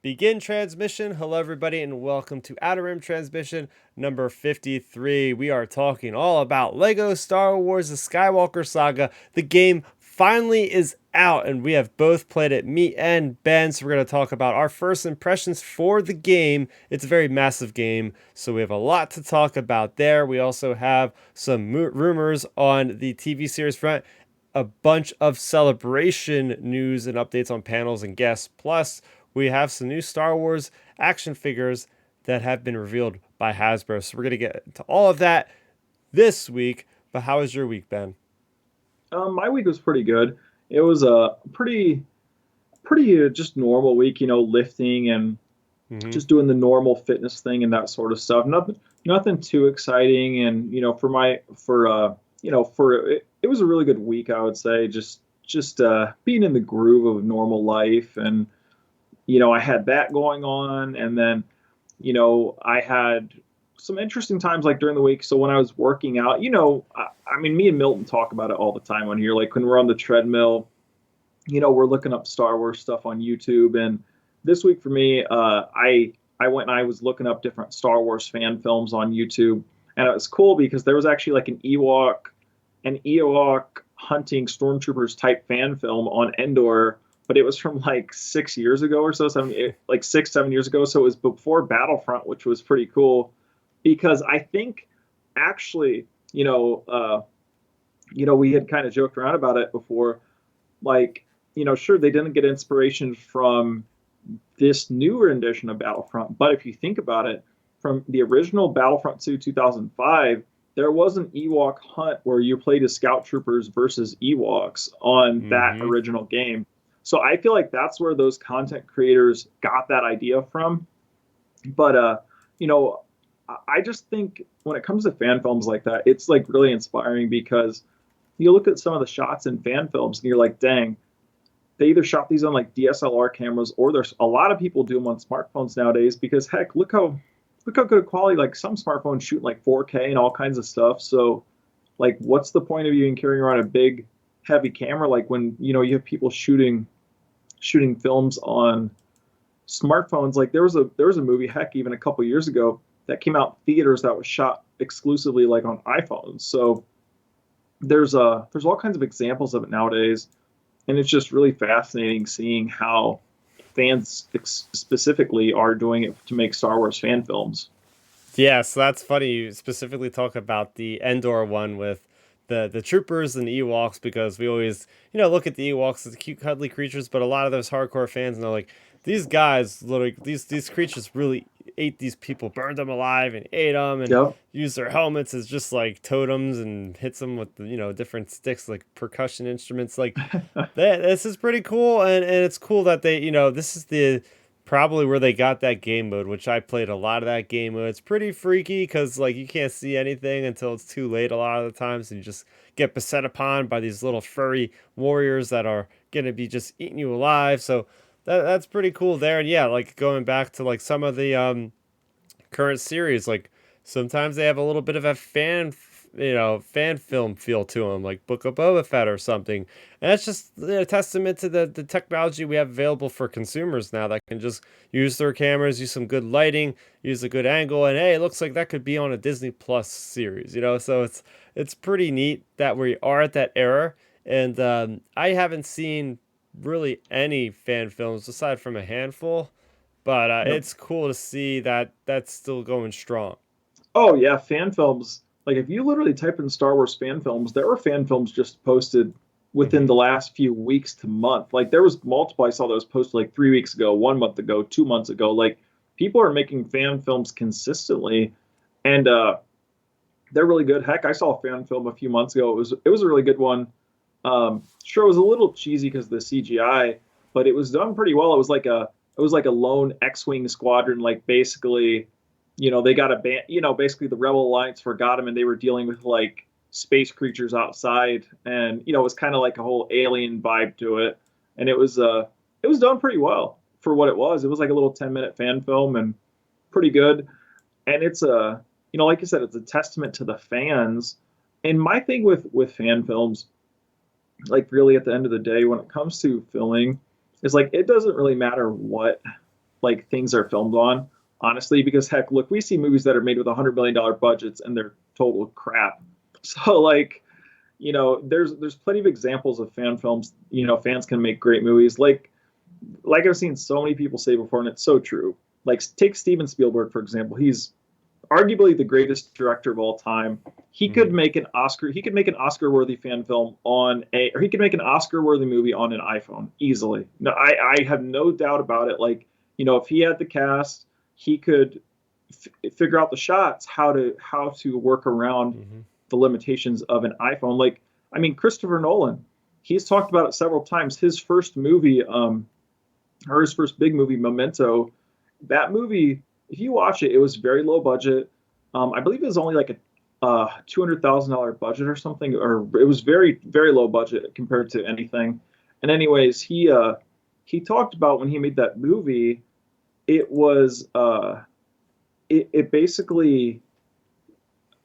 Begin transmission. Hello, everybody, and welcome to Outer Rim Transmission number 53. We are talking all about Lego Star Wars The Skywalker Saga. The game finally is out, and we have both played it, me and Ben. So, we're going to talk about our first impressions for the game. It's a very massive game, so we have a lot to talk about there. We also have some rumors on the TV series front, a bunch of celebration news and updates on panels and guests. Plus, we have some new Star Wars action figures that have been revealed by Hasbro. So we're going to get to all of that this week. But how was your week, Ben? My week was pretty good. It was a pretty just normal week, lifting and Mm-hmm. just doing the normal fitness thing and that sort of stuff. Nothing too exciting. And it was a really good week, I would say. Just being in the groove of normal life, and I had that going on, and then I had some interesting times like during the week. So when I was working out, I mean, me and Milton talk about it all the time on here. Like when we're on the treadmill, we're looking up Star Wars stuff on YouTube. And this week for me, I went and I was looking up different Star Wars fan films on YouTube, and it was cool because there was actually like an Ewok hunting stormtroopers type fan film on Endor, but it was from like 6 years ago or so, like 6, 7 years ago. So it was before Battlefront, which was pretty cool because I think actually, we had kind of joked around about it before. Like, sure, they didn't get inspiration from this newer rendition of Battlefront, but if you think about it, from the original Battlefront 2 2005, there was an Ewok hunt where you played as scout troopers versus Ewoks on that Mm-hmm. original game. So I feel like that's where those content creators got that idea from. But I just think when it comes to fan films like that, it's like really inspiring because you look at some of the shots in fan films and you're like, dang, they either shot these on like DSLR cameras, or there's a lot of people do them on smartphones nowadays because heck, look how good quality, like some smartphones shoot like 4K and all kinds of stuff. So like what's the point of even carrying around a big heavy camera like when you have people shooting films on smartphones? Like there was a movie, heck, even a couple years ago that came out in theaters that was shot exclusively like on iPhones. So there's all kinds of examples of it nowadays, and it's just really fascinating seeing how fans specifically are doing it to make Star Wars fan films. Yeah, so that's funny. You specifically talk about the Endor one with the troopers and the Ewoks, because we always, look at the Ewoks as cute, cuddly creatures, but a lot of those hardcore fans, and they're like, these guys, literally, these creatures really ate these people, burned them alive, and ate them, and Yep. used their helmets as just like totems, and hits them with different sticks like percussion instruments. Like this is pretty cool, and it's cool that they, this is the probably where they got that game mode, which I played a lot of that game mode. It's pretty freaky because like you can't see anything until it's too late a lot of the times, and you just get beset upon by these little furry warriors that are gonna be just eating you alive. So that's pretty cool there. And yeah, like going back to like some of the current series, like sometimes they have a little bit of a fan film feel to them, like Book of Boba Fett or something. And that's just a testament to the technology we have available for consumers now that can just use their cameras, use some good lighting, use a good angle, and hey, it looks like that could be on a Disney Plus series. So it's pretty neat that we are at that era. And I haven't seen really any fan films aside from a handful, but Yep. it's cool to see that that's still going strong. Oh yeah, fan films. Like if you literally type in Star Wars fan films, there were fan films just posted within Hmm. the last few weeks to month. Like there was multiple I saw that was posted like 3 weeks ago, 1 month ago, 2 months ago. Like people are making fan films consistently, and they're really good. Heck, I saw a fan film a few months ago. It was a really good one. Sure, it was a little cheesy because of the CGI, but it was done pretty well. It was like a lone X-wing squadron, like basically, they got a band, basically the Rebel Alliance forgot them, and they were dealing with like space creatures outside, and it was kind of like a whole alien vibe to it, and it was done pretty well for what it was. It was like a little 10-minute fan film and pretty good, and it's like you said, it's a testament to the fans. And my thing with fan films, like really at the end of the day when it comes to filming, is like it doesn't really matter what like things are filmed on, honestly, because heck, look, we see movies that are made with $100 million budgets and they're total crap. So like, there's plenty of examples of fan films. Fans can make great movies. Like I've seen so many people say before, and it's so true. Like take Steven Spielberg for example. He's arguably the greatest director of all time. He could make an Oscar. He could make an Oscar-worthy fan film or he could make an Oscar-worthy movie on an iPhone easily. No, I have no doubt about it. Like, if he had the cast, he could figure out the shots, how to work around the limitations of an iPhone. Like, I mean, Christopher Nolan, he's talked about it several times. His first movie, or his first big movie, Memento, that movie, if you watch it, it was very low budget. I believe it was only like a $200,000 budget or something, or it was very, very low budget compared to anything. And anyways, he talked about when he made that movie, it was it basically.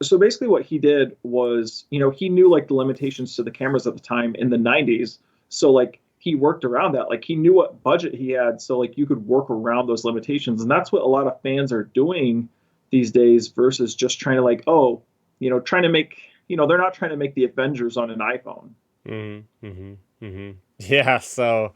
So basically, what he did was, he knew like the limitations to the cameras at the time in the '90s. So like he worked around that. Like he knew what budget he had, so like you could work around those limitations, and that's what a lot of fans are doing these days versus just trying to like, trying to make, they're not trying to make the Avengers on an iPhone. Yeah, so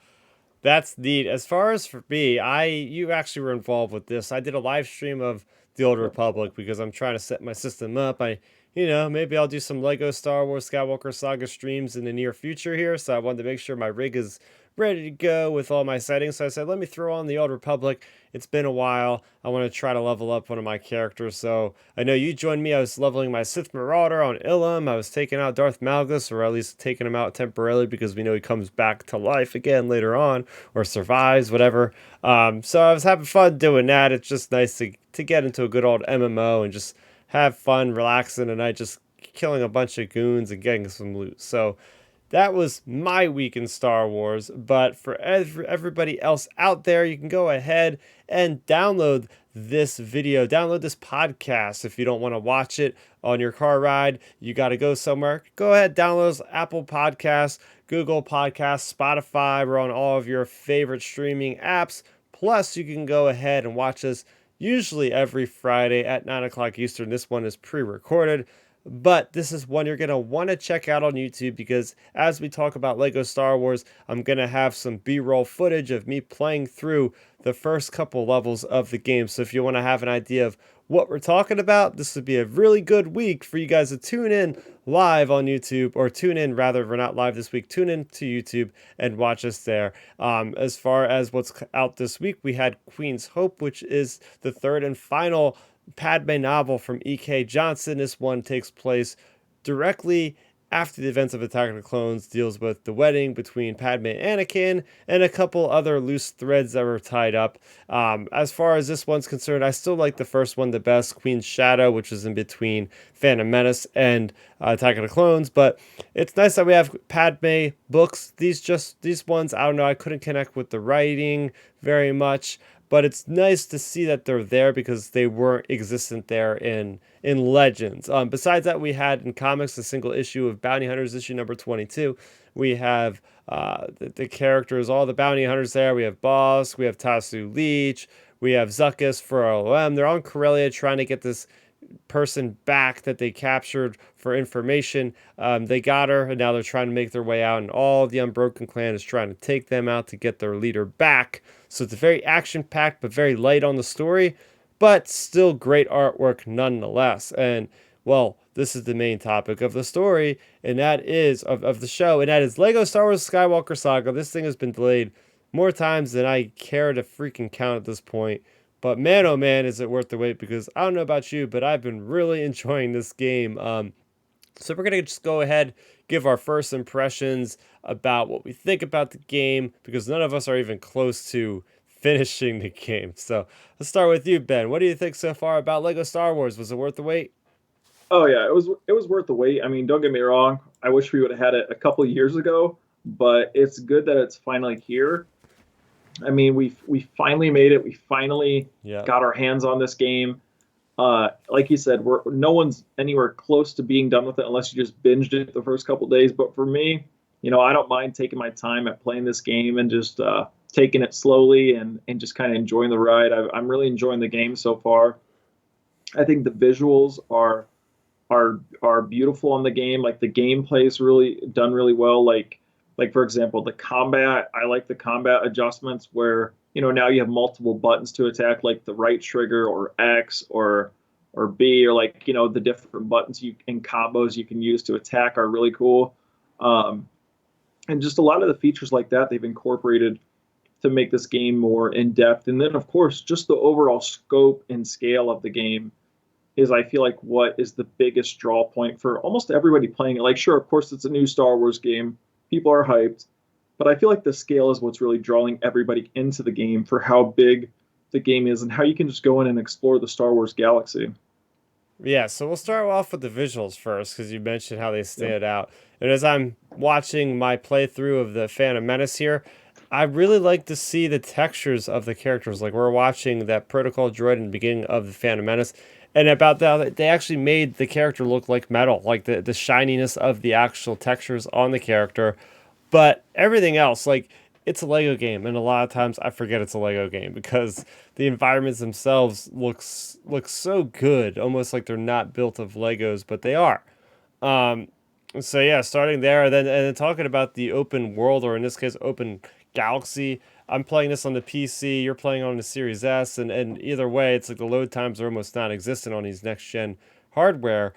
that's neat. As far as for me, you actually were involved with this. I did a live stream of the Old Republic because I'm trying to set my system up. Maybe I'll do some Lego Star Wars Skywalker Saga streams in the near future here. So I wanted to make sure my rig is ready to go with all my settings. So I said, let me throw on the Old Republic. It's been a while. I want to try to level up one of my characters. So I know you joined me. I was leveling my Sith Marauder on Ilum. I was taking out Darth Malgus, or at least taking him out temporarily because we know he comes back to life again later on, or survives, whatever. So I was having fun doing that. It's just nice to get into a good old MMO and just have fun, relaxing, and I just killing a bunch of goons and getting some loot. So that was my week in Star Wars. But for everybody else out there, you can go ahead and download this video, download this podcast. If you don't want to watch it on your car ride, you got to go somewhere, go ahead, download Apple Podcasts, Google Podcasts, Spotify. We're on all of your favorite streaming apps. Plus, you can go ahead and watch us usually every Friday at 9 o'clock Eastern. This one is pre-recorded, but this is one you're going to want to check out on YouTube because as we talk about Lego Star Wars, I'm going to have some B-roll footage of me playing through the first couple levels of the game. So if you want to have an idea of what we're talking about, this would be a really good week for you guys to tune in live on YouTube, or tune in rather, we're not live this week, tune in to YouTube and watch us there. As far as what's out this week, we had Queen's Hope, which is the third and final Padme novel from E.K. Johnston. This one takes place directly after the events of Attack of the Clones, deals with the wedding between Padme and Anakin, and a couple other loose threads that were tied up. As far as this one's concerned, I still like the first one the best, Queen's Shadow, which is in between Phantom Menace and Attack of the Clones, but it's nice that we have Padme books. These ones, I don't know, I couldn't connect with the writing very much, but it's nice to see that they're there because they weren't existent there in Legends. Besides that, we had in comics a single issue of Bounty Hunters, issue number 22. We have the characters, all the bounty hunters there. We have Boss, we have Tasu Leech, we have Zuckuss for LOM. They're on Corellia trying to get this person back that they captured for information. They got her, and now they're trying to make their way out, and all of the Unbroken Clan is trying to take them out to get their leader back. So it's a very action-packed but very light on the story, but still great artwork nonetheless. And, well, this is the main topic of the story, and that is, of the show, and that is Lego Star Wars Skywalker Saga. This thing has been delayed more times than I care to freaking count at this point. But man, oh man, is it worth the wait, because I don't know about you, but I've been really enjoying this game. So we're going to just go ahead, give our first impressions about what we think about the game, because none of us are even close to finishing the game. So let's start with you, Ben. What do you think so far about Lego Star Wars? Was it worth the wait? Oh yeah, it was worth the wait. I mean, don't get me wrong. I wish we would have had it a couple of years ago, but it's good that it's finally here. I mean, we finally made it. We finally got our hands on this game. Like you said, no one's anywhere close to being done with it unless you just binged it the first couple of days. But for me, I don't mind taking my time at playing this game and just taking it slowly and just kind of enjoying the ride. I'm really enjoying the game so far. I think the visuals are beautiful on the game. Like the gameplay is really done really well. Like for example, the combat. I like the combat adjustments where now you have multiple buttons to attack, like the right trigger or X or B, or like the different buttons you and combos you can use to attack are really cool. And just a lot of the features like that they've incorporated to make this game more in depth. And then, of course, just the overall scope and scale of the game is, I feel like, what is the biggest draw point for almost everybody playing it. Like, sure, of course, it's a new Star Wars game. People are hyped. But I feel like the scale is what's really drawing everybody into the game for how big the game is and how you can just go in and explore the Star Wars galaxy. Yeah, so we'll start off with the visuals first because you mentioned how they Yeah. stand out. And as I'm watching my playthrough of the Phantom Menace here, I really like to see the textures of the characters. Like we're watching that protocol droid in the beginning of the Phantom Menace, and about that they actually made the character look like metal, like the shininess of the actual textures on the character. But everything else, like it's a Lego game, and a lot of times I forget it's a Lego game because the environments themselves look so good, almost like they're not built of Legos, but they are. Um, so yeah, starting there, and then talking about the open world, or in this case, open galaxy. I'm playing this on the PC. You're playing on the Series S, and either way, it's like the load times are almost non-existent on these next gen hardware.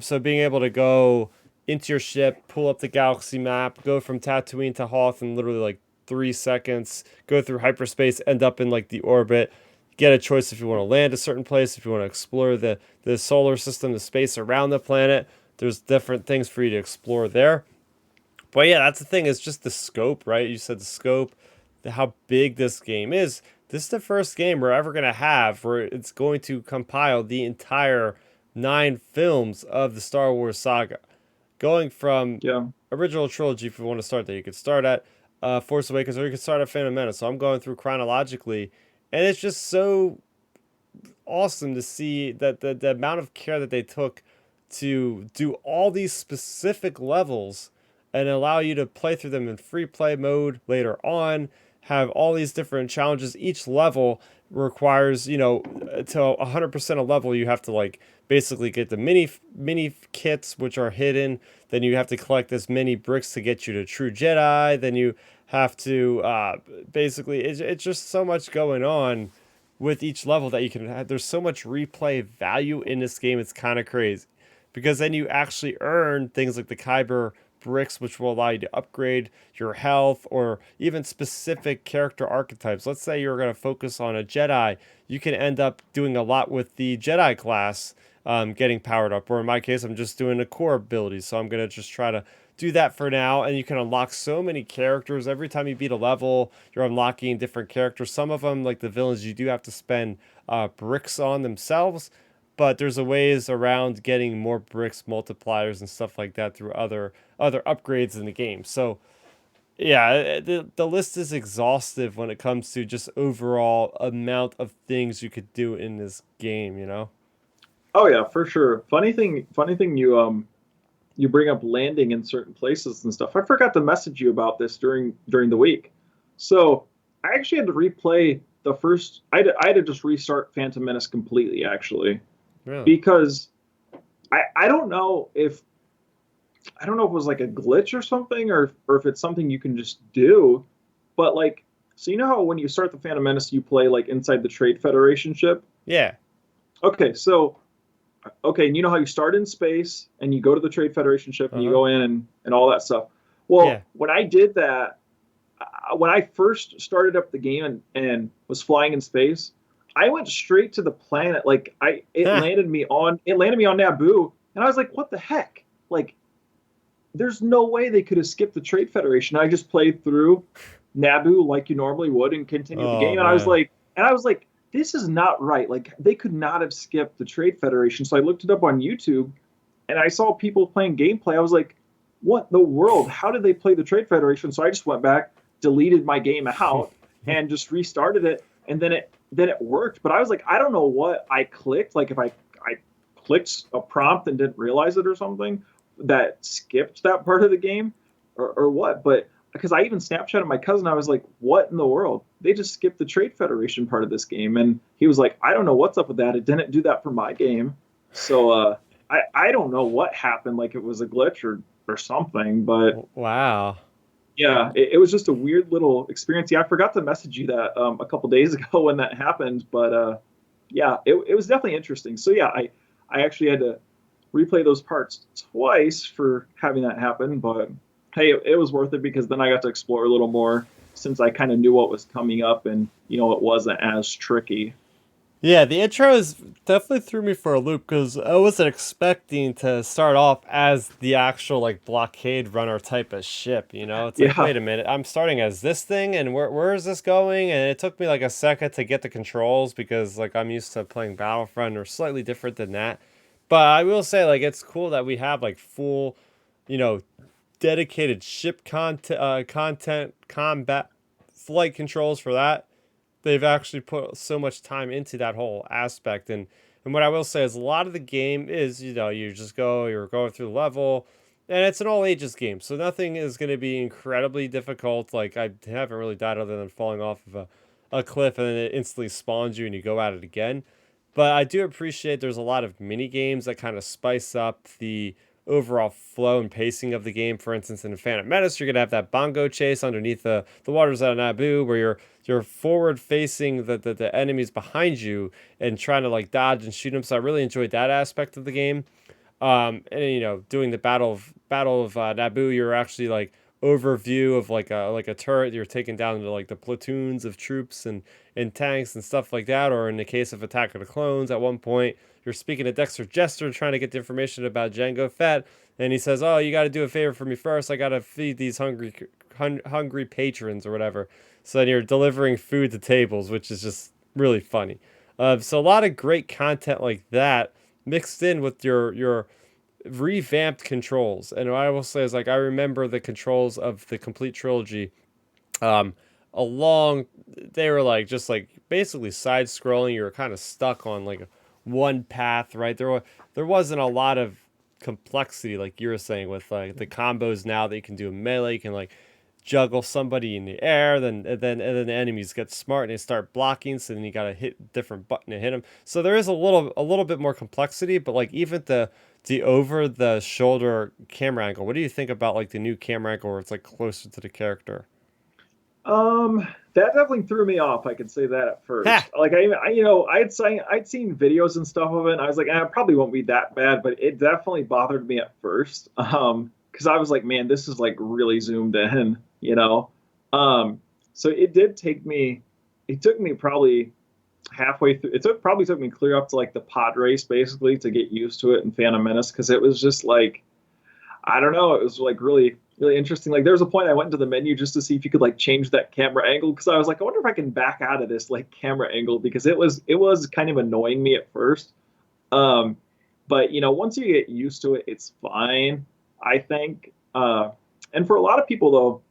So being able to go into your ship, pull up the galaxy map, go from Tatooine to Hoth in literally like 3 seconds, go through hyperspace, end up in like the orbit. Get a choice if you want to land a certain place, if you want to explore the solar system, the space around the planet. There's different things for you to explore there. But yeah, that's the thing. It's just the scope, right? You said the scope, how big this game is. This is the first game we're ever going to have where it's going to compile the entire 9 films of the Star Wars saga. Going from Yeah. original trilogy, if you want to start there, you could start at Force Awakens or you could start at Phantom Menace. So I'm going through chronologically. And it's just so awesome to see that the amount of care that they took to do all these specific levels and allow you to play through them in free play mode later on, have all these different challenges. Each level requires, to 100% a level, you have to like basically get the mini kits, which are hidden. Then you have to collect as many bricks to get you to True Jedi. Then you have to basically, it's just so much going on with each level that you can have. There's so much replay value in this game. It's kind of crazy because then you actually earn things like the Kyber bricks, which will allow you to upgrade your health or even specific character archetypes. Let's say you're going to focus on a Jedi, you can end up doing a lot with the Jedi class, getting powered up. Or in my case, I'm just doing a core ability, so I'm going to just try to do that for now. And you can unlock so many characters every time you beat a level. You're unlocking different characters. Some of them, like the villains, you do have to spend bricks on themselves, but there's a ways around getting more bricks multipliers and stuff like that through other upgrades in the game. So yeah, the list is exhaustive when it comes to just overall amount of things you could do in this game. Oh yeah, for sure. Funny thing you bring up landing in certain places and stuff. I forgot to message you about this during the week. So I actually had to replay the first. I had to just restart Phantom Menace completely actually Really? because I don't know if it was like a glitch or something or if it's something you can just do, but like so you know how when you start the Phantom Menace you play like inside the Trade Federation ship. Yeah. Okay, so okay, and you know how you start in space and you go to the Trade Federation ship and you Uh-huh. go in and all that stuff. Yeah. Well, when I did that, when I first started up the game and was flying in space, I went straight to the planet. Like Huh. it landed me on Naboo, and I was like, what the heck? Like, there's no way they could have skipped the Trade Federation. I just played through Naboo like you normally would and continued the Oh game, and I was man. like, this is not right. Like they could not have skipped the Trade Federation. So I looked it up on YouTube, and I saw people playing gameplay. I was like, what in the world? How did they play the Trade Federation? So I just went back, deleted my game out, and just restarted it, and then it worked. But I was like, I don't know what I clicked. Like if I clicked a prompt and didn't realize it or something that skipped that part of the game or what. But because I even Snapchatted my cousin. I was like, "What in the world? They just skipped the Trade Federation part of this game." And he was like, "I don't know what's up with that. It didn't do that for my game." So I don't know what happened. Like it was a glitch or something. But Wow. yeah, it was just a weird little experience. Yeah, I forgot to message you that a couple days ago when that happened. But yeah, it was definitely interesting. So yeah, I actually had to replay those parts twice for having that happen. But hey, it was worth it because then I got to explore a little more since I kind of knew what was coming up and it wasn't as tricky. Yeah, the intros definitely threw me for a loop because I wasn't expecting to start off as the actual like blockade runner type of ship. It's like, Yeah, wait a minute, I'm starting as this thing, and where is this going? And it took me like a second to get the controls because like I'm used to playing Battlefront or slightly different than that. But I will say like it's cool that we have like full, you know, dedicated ship content combat flight controls for that. They've actually put so much time into that whole aspect. And what I will say is a lot of the game is, you're going through the level, and it's an all ages game. So nothing is going to be incredibly difficult. Like I haven't really died other than falling off of a cliff and then it instantly spawns you and you go at it again. But I do appreciate there's a lot of mini games that kind of spice up the overall flow and pacing of the game. For instance, in Phantom Menace, you're gonna have that bongo chase underneath the waters of Naboo, where you're forward facing the enemies behind you and trying to like dodge and shoot them. So I really enjoyed that aspect of the game. And doing the battle of Naboo, you're actually like overview of like a turret. You're taking down to like the platoons of troops and tanks and stuff like that. Or in the case of Attack of the Clones, at one point you're speaking to Dexter Jester trying to get the information about Jango Fett, and he says, "Oh, you got to do a favor for me first. I got to feed these hungry patrons or whatever." So then you're delivering food to tables, which is just really funny. So a lot of great content like that mixed in with your revamped controls. And what I will say is like I remember the controls of the complete trilogy. Um, along they were like just like basically side scrolling. You were kind of stuck on like one path, right? There wasn't a lot of complexity like you were saying with like the combos now that you can do in melee. You can like juggle somebody in the air, then the enemies get smart and they start blocking. So then you gotta hit different button to hit them. So there is a little bit more complexity, but like even the over the shoulder camera angle. What do you think about like the new camera angle where it's like closer to the character? that definitely threw me off. I could say that at Ha! first. Like I'd seen videos and stuff of it, and I was like, it probably won't be that bad, but it definitely bothered me at first. Because I was like, man, this is like really zoomed in. So it did take me. It took me probably halfway through. Probably took me clear up to like the pod race basically to get used to it in Phantom Menace because it was just like I don't know. It was like really, really interesting. Like there was a point I went into the menu just to see if you could like change that camera angle because I was like, I wonder if I can back out of this like camera angle because it was kind of annoying me at first. Um, but once you get used to it, it's fine. I think. And for a lot of people though,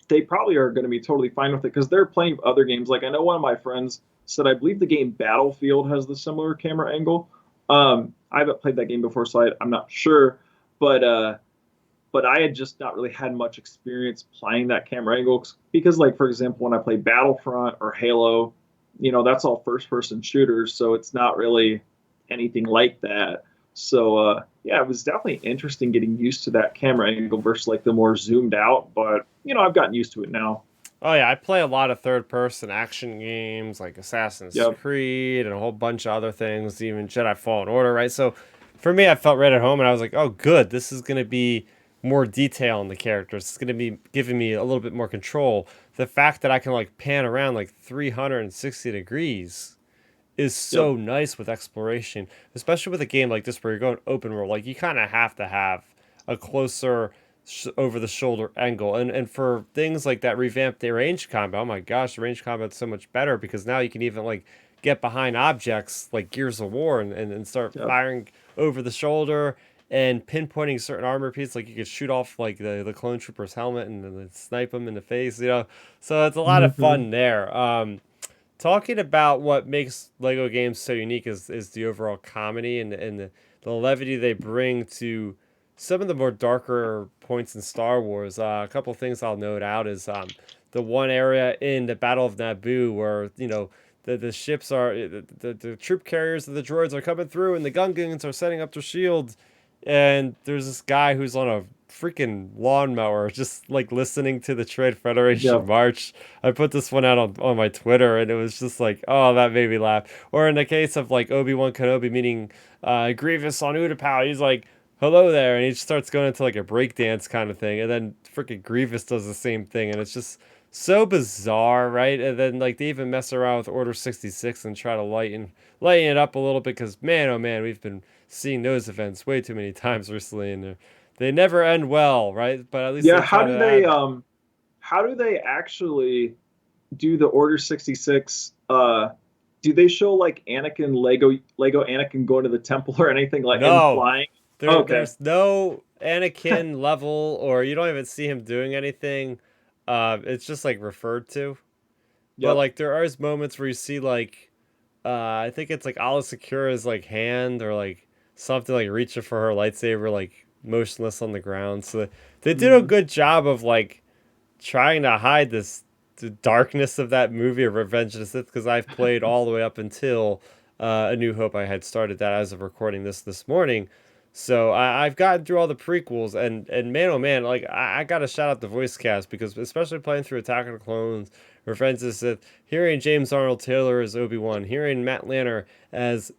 they probably are going to be totally fine with it because they're playing other games. Like I know one of my friends said, I believe the game Battlefield has the similar camera angle. I haven't played that game before, so I'm not sure. But I had just not really had much experience playing that camera angle because, like for example, when I play Battlefront or Halo, that's all first-person shooters, so it's not really anything like that. So yeah, it was definitely interesting getting used to that camera angle versus like the more zoomed out. But I've gotten used to it now. Oh yeah, I play a lot of third person action games like Assassin's Yep. Creed and a whole bunch of other things, even Jedi Fallen Order, right? So for me, I felt right at home and I was like, oh good, this is gonna be more detail in the characters. It's gonna be giving me a little bit more control. The fact that I can like pan around like 360 degrees is Yep. so nice with exploration, especially with a game like this where you're going open world. Like you kind of have to have a closer over the shoulder angle, and for things like that revamped the range combat. Oh my gosh, the range combat's so much better because now you can even like get behind objects like Gears of War and start Yep. firing over the shoulder and pinpointing certain armor pieces. Like you could shoot off like the clone trooper's helmet and then snipe them in the face. So it's a lot of Hmm. fun there. Talking about what makes Lego games so unique is the overall comedy and the levity they bring to some of the more darker points in Star Wars. A couple things I'll note out is the one area in the Battle of Naboo where the ships are the troop carriers of the droids are coming through and the Gungans are setting up their shields, and there's this guy who's on a freaking lawnmower just like listening to the Trade Federation Yep. march. I put this one out on my Twitter and it was just like, oh, that made me laugh. Or in the case of like Obi-Wan Kenobi meeting Grievous on Utapau, he's like, hello there, and he just starts going into like a breakdance kind of thing, and then freaking Grievous does the same thing, and it's just so bizarre, right? And then like they even mess around with Order 66 and try to lighten it up a little bit because man, oh man, we've been seeing those events way too many times recently, and they never end well, right? But at least Yeah, they try to add. how do they actually do the Order 66? Do they show like Lego Anakin going to the temple or anything like him No, flying? Okay. there's no Anakin level, or you don't even see him doing anything. It's just like referred to. But Yep. like there are moments where you see like I think it's like Ala Secura's like hand or like something like reaching for her lightsaber like motionless on the ground. So they did a Mm, good job of like trying to hide this the darkness of that movie of Revenge of the Sith because I've played all the way up until A New Hope. I had started that as of recording this morning. So I've gotten through all the prequels and man oh man, like I gotta shout out the voice cast because especially playing through Attack of the Clones, Revenge of the Sith, hearing James Arnold Taylor as Obi-Wan, hearing Matt Lanner as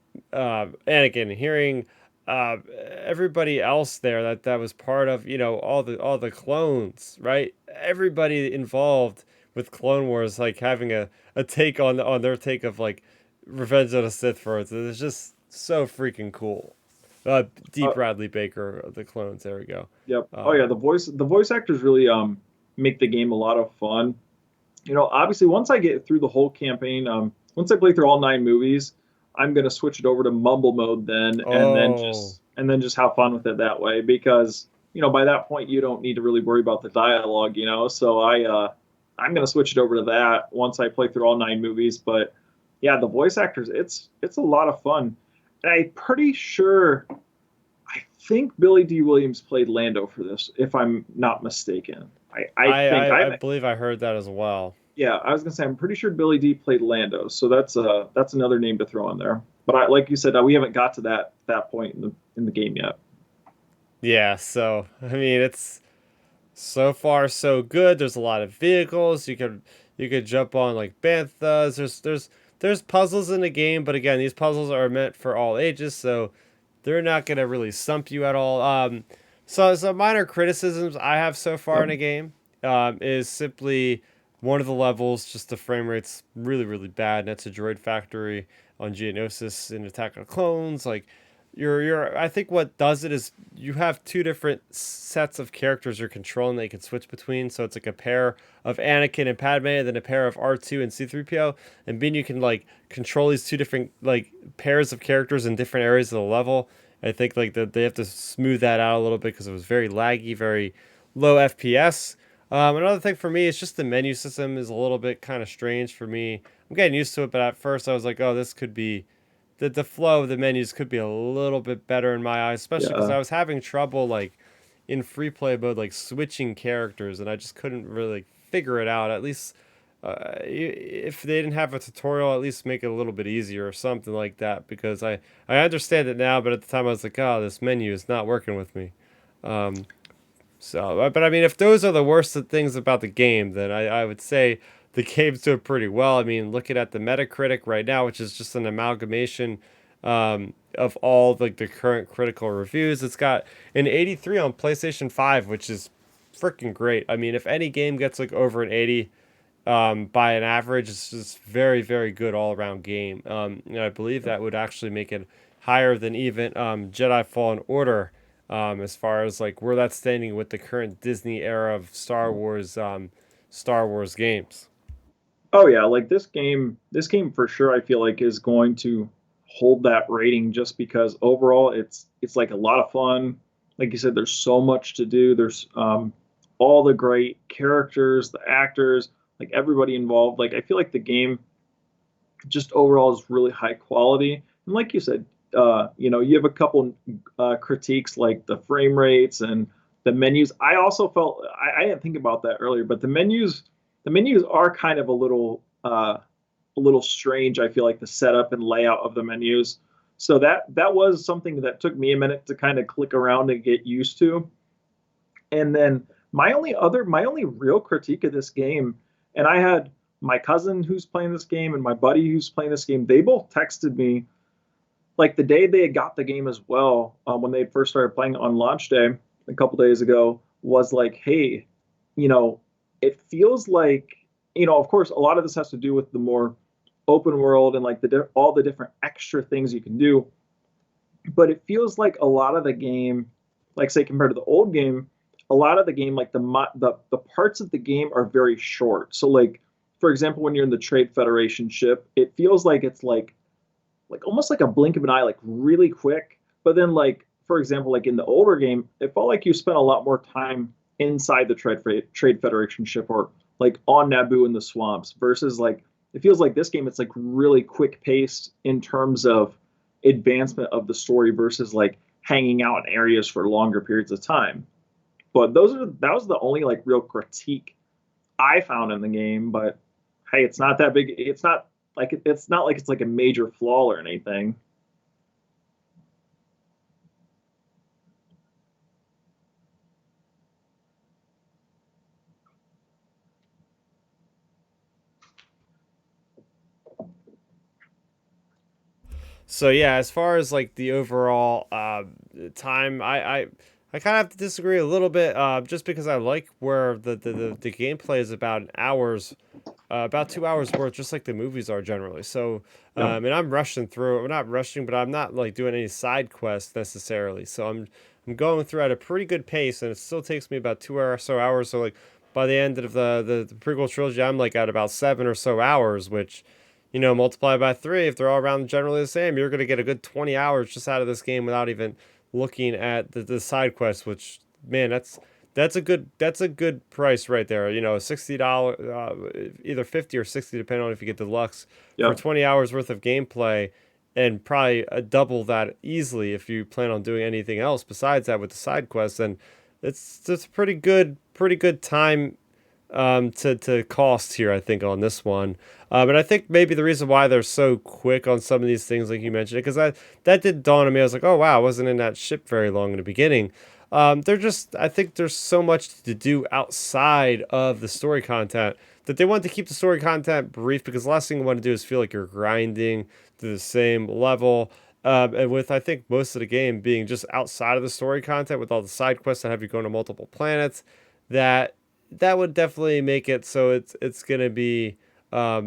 Anakin, hearing uh, everybody else there that was part of all the clones, right? Everybody involved with Clone Wars, like having a take on their take of like Revenge of the Sith for it. It's just so freaking cool. D. uh, Bradley Baker of the clones. There we go. yep. Oh Um, yeah, the voice actors really make the game a lot of fun. Obviously once I get through the whole campaign, once I play through all 9 movies, I'm gonna switch it over to mumble mode then, and then oh, just have fun with it that way because by that point you don't need to really worry about the dialogue. So I'm gonna switch it over to that once I play through all 9 movies. But yeah, the voice actors, it's a lot of fun. And I'm pretty sure I think Billy D. Williams played Lando for this, if I'm not mistaken. I I, think I I I believe I heard that as well. yeah, I was gonna say I'm pretty sure Billy D played Lando, so that's another name to throw in there. But like you said, we haven't got to that point in the game yet. Yeah. So I mean, it's so far so good. There's a lot of vehicles. You could jump on like banthas. There's puzzles in the game, but again, these puzzles are meant for all ages, so they're not gonna really stump you at all. So some minor criticisms I have so far in Yep. a game is simply one of the levels, just the frame rate's really really bad. And that's a droid factory on Geonosis in Attack of the Clones. Like you're I think what does it is you have two different sets of characters you're controlling that you can switch between. So it's like a pair of Anakin and Padme, and then a pair of R2 and C3PO, and then you can like control these two different like pairs of characters in different areas of the level. I think like that they have to smooth that out a little bit because it was very laggy, very low FPS. Another thing for me is just the menu system is a little bit kind of strange for me. I'm getting used to it, but at first I was like, oh, this could be the flow of the menus could be a little bit better in my eyes, especially because Yeah. I was having trouble like in free play mode, like switching characters, and I just couldn't really like, figure it out. At least if they didn't have a tutorial, at least make it a little bit easier or something like that. Because I understand it now, but at the time I was like, oh, this menu is not working with me. Um, but I mean, if those are the worst of things about the game, then I would say the game's doing pretty well. I mean, looking at the Metacritic right now, which is just an amalgamation of all like the current critical reviews, it's got an 83 on PlayStation 5, which is freaking great. I mean, if any game gets like over an 80 by an average, it's just very, very good all around game. And I believe that would actually make it higher than even Jedi Fallen Order, as far as like where that's standing with the current Disney era of Star Wars games. Oh yeah, like this game for sure I feel like is going to hold that rating just because overall it's like a lot of fun. Like you said, there's so much to do. There's all the great characters, the actors, like everybody involved. Like I feel like the game just overall is really high quality. And like you said, You have a couple critiques like the frame rates and the menus. I also felt I didn't think about that earlier, but the menus are kind of a little strange. I feel like the setup and layout of the menus. So that was something that took me a minute to kind of click around and get used to. And then my only real critique of this game, and I had my cousin who's playing this game and my buddy who's playing this game, they both texted me like the day they had got the game as well, when they first started playing it on launch day a couple days ago, was like, hey, you know, it feels like, of course, a lot of this has to do with the more open world and like all the different extra things you can do. But it feels like a lot of the game, like say compared to the old game, a lot of the game, like the parts of the game are very short. So like, for example, when you're in the Trade Federation ship, it feels like it's like almost like a blink of an eye, like really quick. But then like, for example, like in the older game, it felt like you spent a lot more time inside the Trade Federation ship or like on Naboo in the swamps versus like it feels like this game it's like really quick paced in terms of advancement of the story versus like hanging out in areas for longer periods of time. But that was the only like real critique I found in the game. But hey, it's not that big. It's not like it's like a major flaw or anything. So yeah, as far as like the overall time, I kind of have to disagree a little bit, just because I like where the gameplay is about an hour's about 2 hours worth, just like the movies are generally. So, Yeah. and I'm rushing through. I'm not rushing, but I'm not like doing any side quests necessarily. So I'm going through at a pretty good pace, and it still takes me about 2 or so hours. So like by the end of the prequel trilogy, I'm like at about 7 or so hours, which multiply by three. If they're all around generally the same, you're gonna get a good 20 hours just out of this game without even looking at the side quests. Which man, that's a good price right there. $60, either 50 or 60, depending on if you get deluxe, for Yeah. 20 hours worth of gameplay, and probably a double that easily if you plan on doing anything else besides that with the side quests. And it's pretty good time to cost here, I think, on this one. And I think maybe the reason why they're so quick on some of these things, like you mentioned, because that did dawn on me. I was like, oh wow, I wasn't in that ship very long in the beginning. I think there's so much to do outside of the story content that they want to keep the story content brief, because the last thing you want to do is feel like you're grinding to the same level. And with, I think, most of the game being just outside of the story content with all the side quests that have you going to multiple planets, that that would definitely make it so it's gonna be a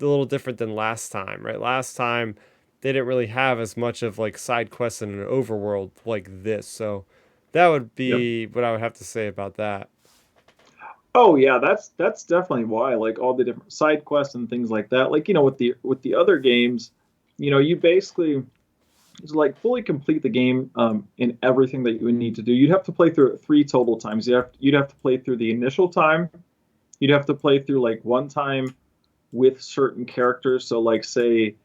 little different than last time, right? Last time they didn't really have as much of like side quests in an overworld like this, so that would Yeah. be what I would have to say about that. Oh yeah, that's definitely why. Like all the different side quests and things like that. Like with the other games, you basically to like fully complete the game in everything that you would need to do. You'd have to play through it three total times. You'd have to play through the initial time. You'd have to play through like one time with certain characters. So like say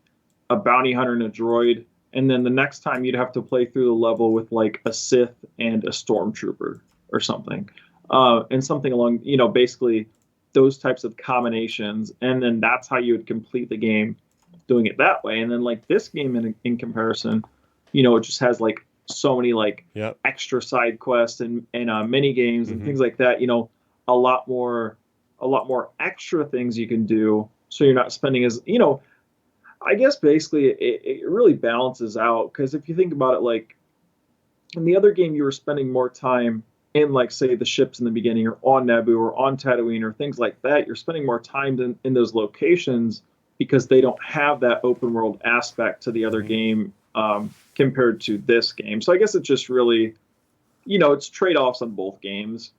a bounty hunter and a droid, and then the next time you'd have to play through the level with like a Sith and a stormtrooper or something, and something along basically those types of combinations, and then that's how you would complete the game doing it that way. And then like this game in comparison, it just has like so many like Yep. extra side quests and mini games and Mm-hmm. things like that. A lot more a lot more extra things you can do, so you're not spending as I guess basically it really balances out, because if you think about it, like in the other game, you were spending more time in, like, say, the ships in the beginning, or on Naboo, or on Tatooine, or things like that. You're spending more time in those locations because they don't have that open world aspect to the other Mm-hmm. game, compared to this game. So I guess it's just really, it's trade offs on both games.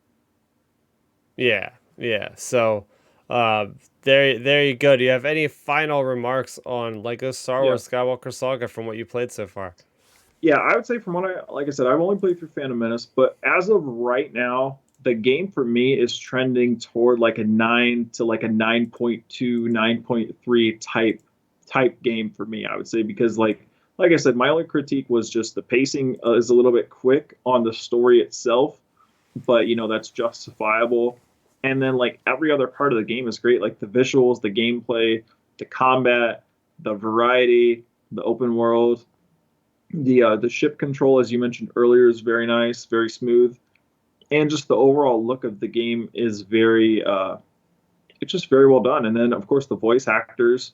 Yeah, yeah. So, uh, there you go. Do you have any final remarks on Lego Star Yeah. Wars Skywalker Saga from what you played so far? Yeah, I would say from what like I said, I've only played through Phantom Menace, but as of right now, the game for me is trending toward like a 9 to like a 9.2, 9.3 type game for me, I would say, because like like I said, my only critique was just the pacing is a little bit quick on the story itself, but that's justifiable. And then like every other part of the game is great, like the visuals, the gameplay, the combat, the variety, the open world, the ship control, as you mentioned earlier, is very nice, very smooth, and just the overall look of the game is it's just very well done. And then of course the voice actors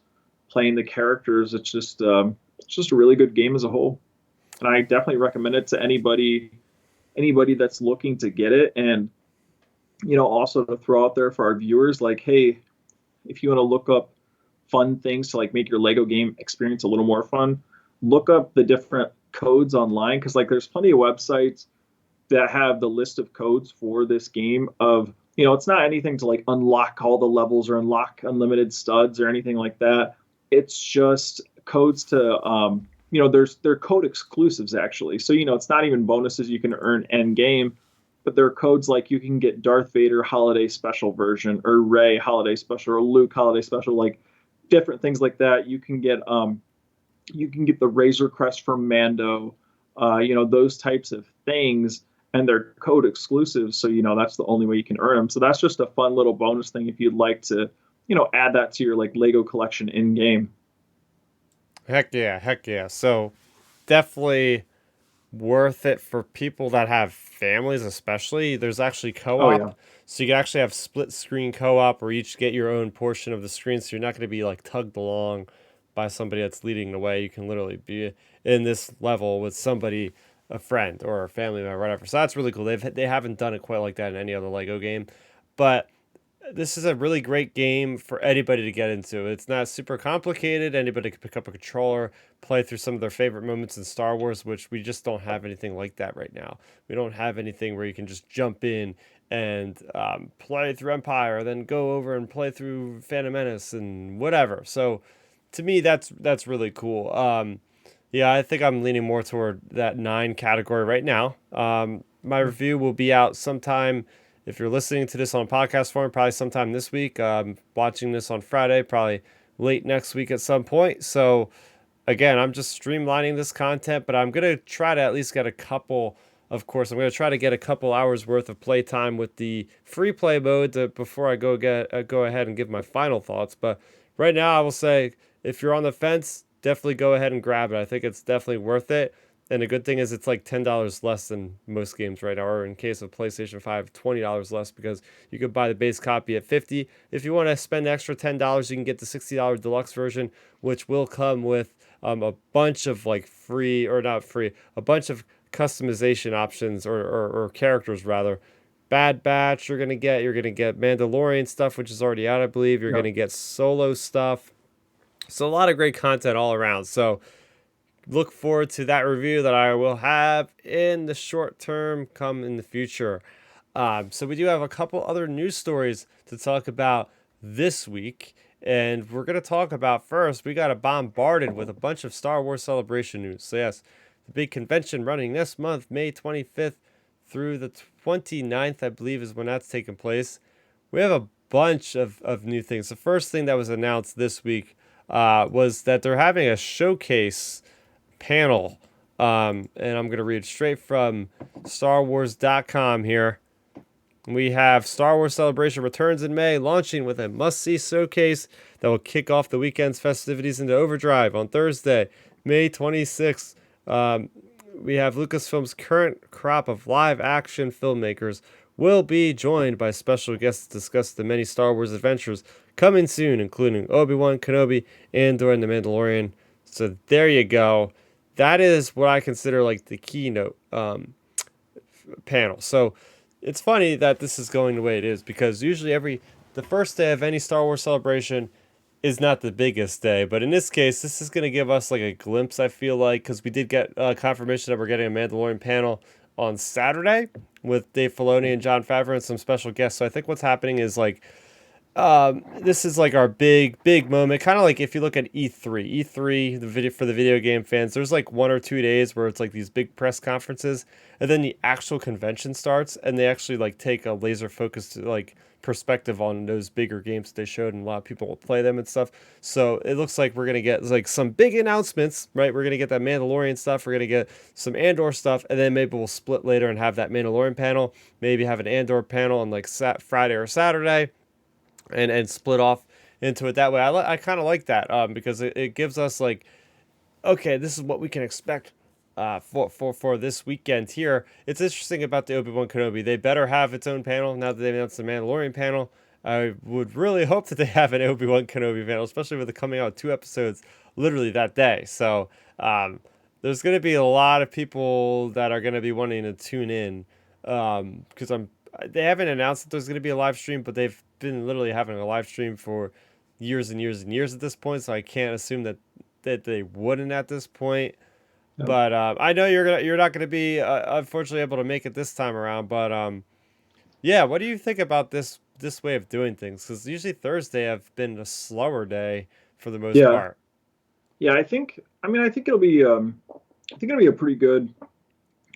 playing the characters, it's just a really good game as a whole, and I definitely recommend it to anybody that's looking to get it. And also to throw out there for our viewers, like, hey, if you want to look up fun things to like make your Lego game experience a little more fun, look up the different codes online, because like there's plenty of websites that have the list of codes for this game of it's not anything to like unlock all the levels or unlock unlimited studs or anything like that. It's just codes to they're code exclusives actually. So it's not even bonuses you can earn end game, but there are codes like you can get Darth Vader holiday special version, or Rey holiday special, or Luke holiday special, like different things like that. You can get the Razor Crest from Mando, those types of things, and they're code exclusives. So, that's the only way you can earn them. So that's just a fun little bonus thing if you'd like to, add that to your like Lego collection in game. Heck yeah, heck yeah. So definitely worth it for people that have families, especially. There's actually Oh yeah. co-op, so you can actually have split screen co-op where you each get your own portion of the screen, so you're not going to be like tugged along by somebody that's leading the way. You can literally be in this level with somebody, a friend or a family member, whatever. So that's really cool. They haven't done it quite like that in any other Lego game, but this is a really great game for anybody to get into. It's not super complicated. Anybody can pick up a controller, play through some of their favorite moments in Star Wars, which we just don't have anything like that right now. We don't have anything where you can just jump in and play through Empire, then go over and play through Phantom Menace and whatever. So to me, that's really cool. Yeah, I think I'm leaning more toward that 9 category right now. My review will be out sometime. If you're listening to this on podcast form, probably sometime this week. Watching this on Friday, probably late next week at some point. So, again, I'm just streamlining this content, but I'm going to try to at least get a couple. Of course, I'm going to try to get a couple hours worth of playtime with the free play mode before I go ahead and give my final thoughts. But right now, I will say if you're on the fence, definitely go ahead and grab it. I think it's definitely worth it. And the good thing is it's like $10 less than most games right now, or in case of PlayStation 5, $20 less, because you could buy the base copy at $50. If you want to spend the extra $10, you can get the $60 deluxe version, which will come with a bunch of like free, or not free, a bunch of customization options, or characters rather. Bad Batch you're gonna get Mandalorian stuff, which is already out, I believe. You're Yep. gonna get solo stuff. So a lot of great content all around. So look forward to that review that I will have in the short term, come in the future. So we do have a couple other news stories to talk about this week. And we're going to talk about first, we got bombarded with a bunch of Star Wars Celebration news. So yes, the big convention running this month, May 25th through the 29th, I believe is when that's taking place. We have a bunch of new things. The first thing that was announced this week was that they're having a showcase panel. And I'm going to read straight from StarWars.com here. We have Star Wars Celebration returns in May, launching with a must-see showcase that will kick off the weekend's festivities into overdrive on Thursday, May 26th. We have Lucasfilm's current crop of live-action filmmakers will be joined by special guests to discuss the many Star Wars adventures coming soon, including Obi-Wan Kenobi, Andor, and The Mandalorian. So there you go. That is what I consider like the keynote panel. So it's funny that this is going the way it is, because usually the first day of any Star Wars celebration is not the biggest day, but in this case, this is going to give us like a glimpse, I feel like, because we did get confirmation that we're getting a Mandalorian panel on Saturday with Dave Filoni and Jon Favreau and some special guests. So I think what's happening is like This is like our big moment, kind of like if you look at E3, the video for the video game fans. There's like 1 or 2 days where it's like these big press conferences, and then the actual convention starts, and they actually like take a laser focused like perspective on those bigger games that they showed, and a lot of people will play them and stuff. So it looks like we're gonna get like some big announcements, right? We're gonna get that Mandalorian stuff, we're gonna get some Andor stuff, and then maybe we'll split later and have that Mandalorian panel, maybe have an Andor panel on like Friday or Saturday, and split off into it that way. I kind of like that, because it gives us like, okay, this is what we can expect for this weekend here. It's interesting about the Obi-Wan Kenobi. They better have its own panel now that they've announced the Mandalorian panel. I would really hope that they have an Obi-Wan Kenobi panel, especially with it coming out 2 episodes literally that day. So there's going to be a lot of people that are going to be wanting to tune in, because they haven't announced that there's going to be a live stream, but they've been literally having a live stream for years and years and years at this point. So I can't assume that they wouldn't at this point. Yep. But I know you're not gonna be unfortunately able to make it this time around. But yeah, what do you think about this way of doing things? Because usually Thursday have been a slower day for the most Yeah. part. Yeah, I think it'll be a pretty good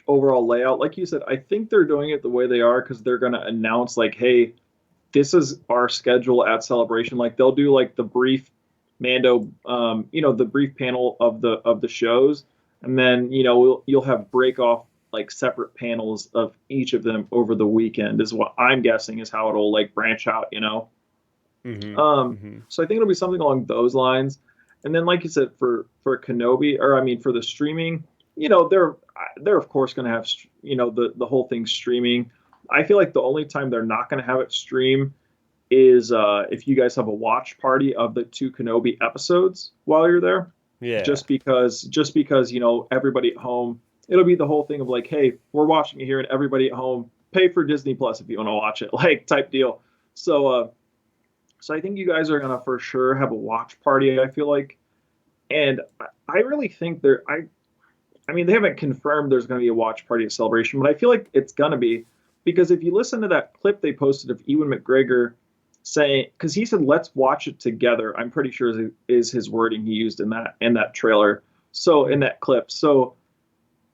overall layout. Like you said, I think they're doing it the way they are because they're gonna announce like, hey, this is our schedule at Celebration. Like they'll do like the brief Mando, the brief panel of the shows, and then you'll have break off like separate panels of each of them over the weekend. Is what I'm guessing is how it'll like branch out. Mm-hmm. Mm-hmm. So I think it'll be something along those lines. And then, like you said, for Kenobi, or I mean for the streaming, they're of course going to have the whole thing streaming. I feel like the only time they're not going to have it stream is if you guys have a watch party of the two Kenobi episodes while you're there. Yeah. Just because everybody at home, it'll be the whole thing of like, hey, we're watching it here, and everybody at home pay for Disney Plus if you want to watch it, like type deal. So I think you guys are gonna for sure have a watch party. I feel like, and I really think I mean, they haven't confirmed there's going to be a watch party at Celebration, but I feel like it's going to be because if you listen to that clip they posted of Ewan McGregor saying, because he said, "Let's watch it together." I'm pretty sure is his wording he used in that trailer. So in that clip, so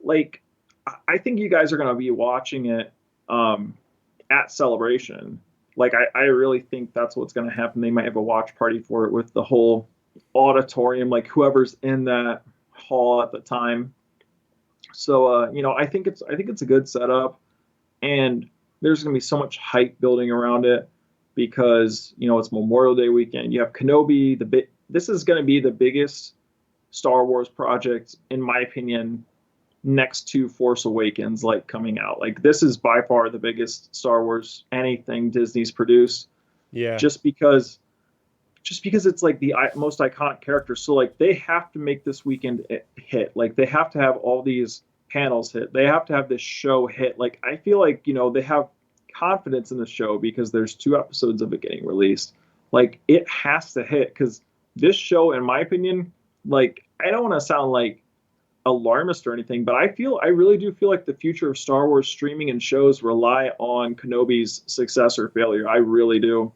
like, I think you guys are going to be watching it at Celebration. Like, I really think that's what's going to happen. They might have a watch party for it with the whole auditorium, like whoever's in that hall at the time. So I think it's a good setup, and there's going to be so much hype building around it because it's Memorial Day weekend. You have Kenobi. This is going to be the biggest Star Wars project, in my opinion, next to Force Awakens, like coming out. Like this is by far the biggest Star Wars anything Disney's produced, Yeah. just because it's like the most iconic character. So like they have to make this weekend hit. Like they have to have all these panels hit. They have to have this show hit. Like I feel like they have confidence in the show because there's 2 episodes of it getting released. Like it has to hit because this show, in my opinion, like I don't want to sound like alarmist or anything, but I really do feel like the future of Star Wars streaming and shows rely on Kenobi's success or failure. I really do.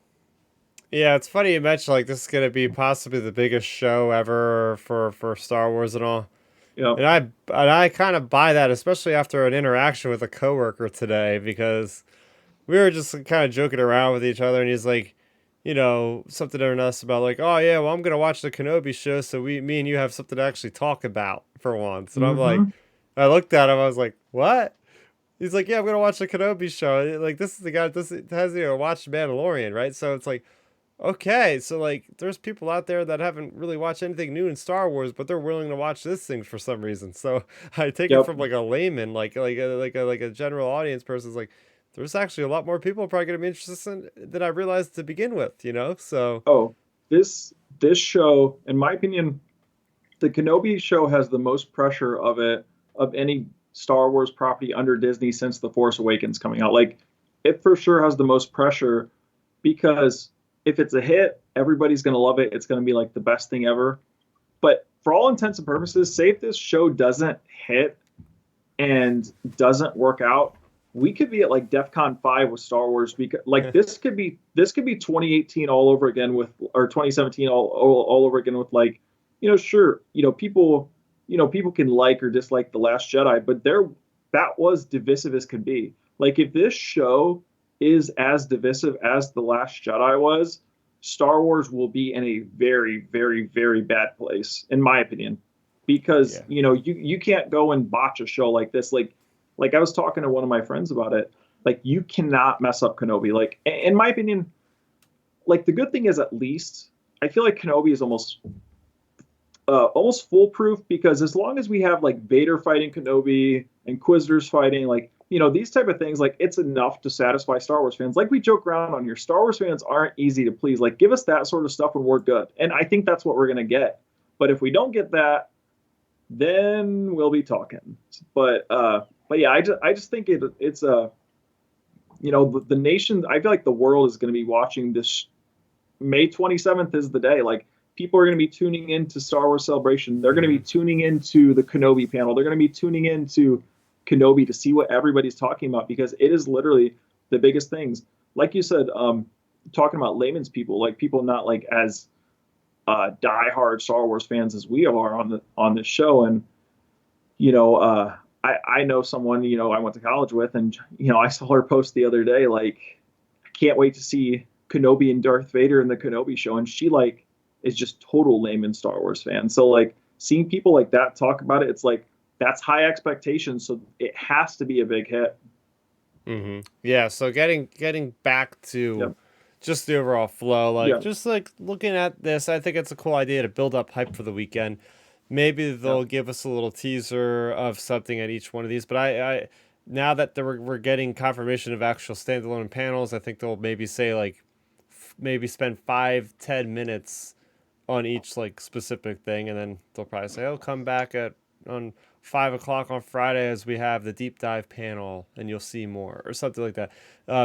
Yeah, it's funny you mentioned like this is gonna be possibly the biggest show ever for Star Wars and all. Yeah. And I kind of buy that, especially after an interaction with a coworker today, because we were just kind of joking around with each other, and he's like, something to us about like, oh yeah, well I'm gonna watch the Kenobi show, so me and you have something to actually talk about for once. And I'm like, Mm-hmm. I looked at him, I was like, what? He's like, yeah, I'm gonna watch the Kenobi show. Like this is the guy that hasn't even watched Mandalorian, right? So it's like, okay, so like there's people out there that haven't really watched anything new in Star Wars, but they're willing to watch this thing for some reason. So I take it Yep. from like a layman, like a general audience person's like, there's actually a lot more people probably gonna be interested than I realized to begin with. So Oh, this show, in my opinion, the Kenobi show has the most pressure of any Star Wars property under Disney since The Force Awakens coming out. Like it for sure has the most pressure because if it's a hit, everybody's going to love it. It's going to be like the best thing ever. But for all intents and purposes, say if this show doesn't hit and doesn't work out, we could be at like DEF CON 5 with Star Wars, because like this could be 2018 all over again with, or 2017 all over again with, like, sure, people can like or dislike The Last Jedi, but that was divisive as could be. Like, if this show is as divisive as The Last Jedi was, Star Wars will be in a very, very, very bad place, in my opinion, because Yeah. you can't go and botch a show like this. Like I was talking to one of my friends about it. Like, you cannot mess up Kenobi. Like, in my opinion, like, the good thing is, at least I feel like Kenobi is almost foolproof, because as long as we have like Vader fighting Kenobi, Inquisitors fighting, like, these type of things, like, it's enough to satisfy Star Wars fans. Like we joke around on here, Star Wars fans aren't easy to please. Like, give us that sort of stuff and we're good. And I think that's what we're gonna get. But if we don't get that, then we'll be talking. But yeah, I just think it's the nation. I feel like the world is going to be watching this. May 27th is the day. Like, people are going to be tuning into Star Wars Celebration. They're going to be tuning into the Kenobi panel. They're going to be tuning into Kenobi to see what everybody's talking about, because it is literally the biggest things. Like you said, talking about layman's people, like people not like as diehard Star Wars fans as we are on this show. And I know someone I went to college with, and I saw her post the other day, like, I can't wait to see Kenobi and Darth Vader in the Kenobi show, and she like is just total layman Star Wars fan. So like, seeing people like that talk about it, it's like, that's high expectations, so it has to be a big hit. Yeah. So getting back to Yep. just the overall flow, like Yeah. just like looking at this, I think it's a cool idea to build up hype for the weekend. Maybe they'll Yep. give us a little teaser of something at each one of these. But I now that we're getting confirmation of actual standalone panels, I think they'll maybe say like maybe spend 5-10 minutes on each like specific thing, and then they'll probably say, "Oh, come back at on 5 o'clock on Friday as we have the deep dive panel, and you'll see more," or something like that.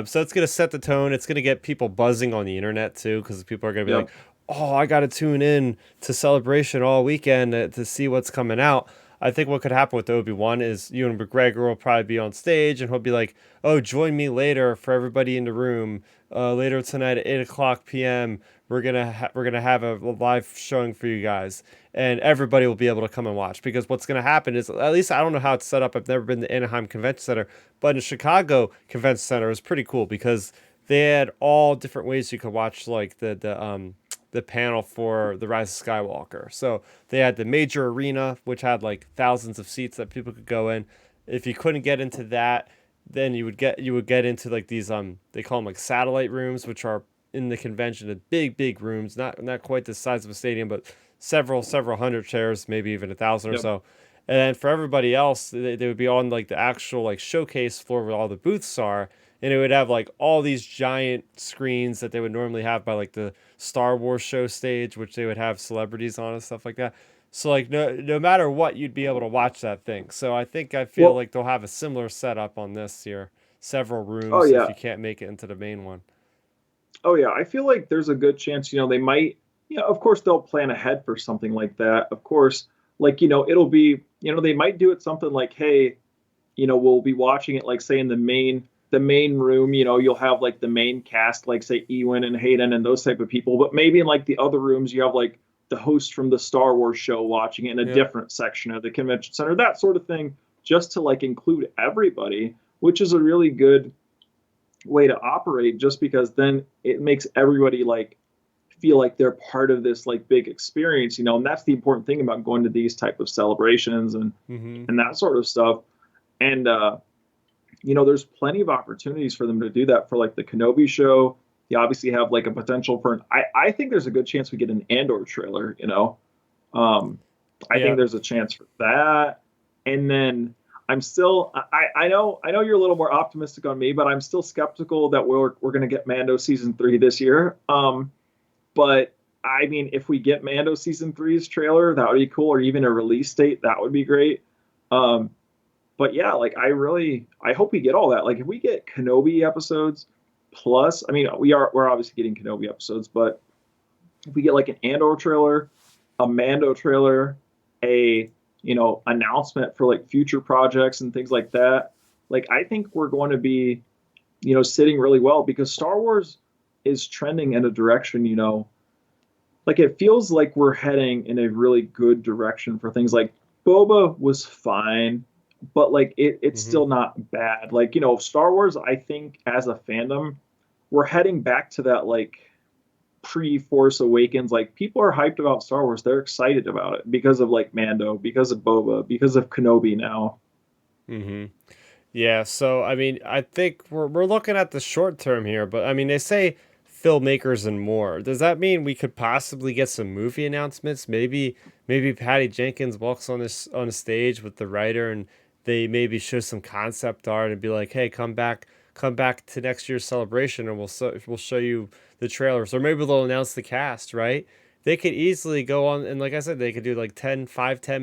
So it's gonna set the tone. It's gonna get people buzzing on the internet too, because people are gonna be like, Yep. "Oh, I gotta tune in to Celebration all weekend to see what's coming out." I think what could happen with Obi-Wan is Ewan McGregor will probably be on stage and he'll be like, "Oh, join me later for everybody in the room. Later tonight at 8 o'clock p.m. We're gonna have a live showing for you guys, and everybody will be able to come and watch." Because what's gonna happen is, at least I don't know how it's set up. I've never been to Anaheim Convention Center, but in Chicago Convention Center it was pretty cool because they had all different ways you could watch like the panel for the Rise of Skywalker. So they had the major arena, which had like thousands of seats that people could go in. If you couldn't get into that, then you would get into like these they call them like satellite rooms, which are in the convention, the big rooms, not quite the size of a stadium, but several hundred chairs, maybe even 1,000 or Yep. so. And then for everybody else, they would be on like the actual like showcase floor where all the booths are, and it would have like all these giant screens that they would normally have by like the Star Wars show stage, which they would have celebrities on and stuff like that. So like no matter what, you'd be able to watch that thing. So I feel Well, like they'll have a similar setup on this here, several oh rooms if yeah. you can't make it into the main one. Oh yeah, I feel like there's a good chance, they might, of course they'll plan ahead for something like that. Of course, like, it'll be, they might do it something like, hey, we'll be watching it, like, say, in the main room, you'll have like the main cast, like say Ewan and Hayden and those type of people, but maybe in like the other rooms you have like the host from the Star Wars show watching it in a Yep. different section of the convention center, that sort of thing, just to like include everybody, which is a really good way to operate, just because then it makes everybody like feel like they're part of this like big experience, and that's the important thing about going to these type of celebrations and Mm-hmm. that sort of stuff. And there's plenty of opportunities for them to do that for like the Kenobi show. You obviously have like a potential for I think there's a good chance we get an Andor trailer. um I think Yep. there's a chance for that. And then I know you're a little more optimistic on me, but I'm still skeptical that we're going to get Mando season 3 this year. But I mean, if we get Mando season three's trailer, that would be cool, or even a release date, that would be great. Um, but yeah, like, I hope we get all that. Like, if we get Kenobi episodes plus, I mean, we're obviously getting Kenobi episodes, but if we get like an Andor trailer, a Mando trailer, a announcement for like future projects and things like that, like I think we're going to be, sitting really well because Star Wars is trending in a direction, like it feels like we're heading in a really good direction for things like Boba was fine, but like it's Hmm. still not bad. Like, Star Wars, I think as a fandom, we're heading back to that like pre-Force Awakens. Like people are hyped about Star Wars. They're excited about it because of like Mando, because of Boba, because of Kenobi now. Hmm. Yeah, so I mean, I think we're looking at the short term here, but I mean, they say filmmakers and more. Does that mean we could possibly get some movie announcements? Maybe Patty Jenkins walks on a stage with the writer and they maybe show some concept art and be like, "Hey, come back to next year's celebration and we'll show you the trailers." Or maybe they'll announce the cast, right? They could easily go on and like I said, they could do like 10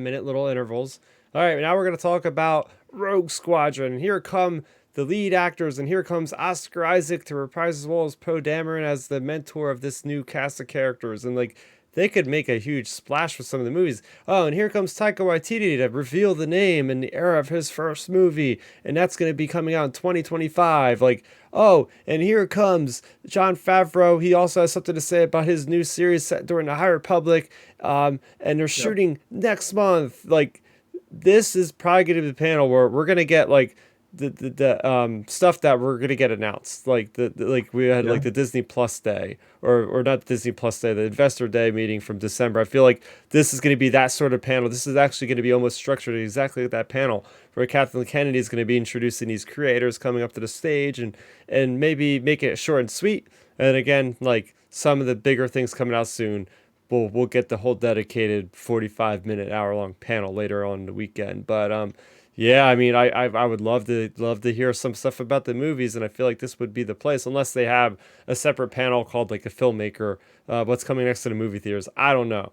minute little intervals. All right, now we're going to talk about Rogue Squadron. And here come the lead actors, and here comes Oscar Isaac to reprise his role as Poe Dameron as the mentor of this new cast of characters. And like they could make a huge splash with some of the movies. Oh, and here comes Taika Waititi to reveal the name and the era of his first movie, and that's going to be coming out in 2025. Like, oh, and here comes Jon Favreau. He also has something to say about his new series set during the High Republic, and they're Yep. shooting next month. Like, this is probably going to be the panel where we're going to get like the stuff that we're going to get announced like like we had Yeah. like the Disney Plus day or not Disney Plus day, the investor day meeting from December. I feel like this is going to be that sort of panel. This is actually going to be almost structured exactly like that panel where Kathleen Kennedy is going to be introducing these creators coming up to the stage and maybe make it short and sweet. And again, like some of the bigger things coming out soon, we'll get the whole dedicated 45-minute hour long panel later on in the weekend. But yeah, I mean, I would love to hear some stuff about the movies, and I feel like this would be the place unless they have a separate panel called like a filmmaker. What's coming next to the movie theaters? I don't know.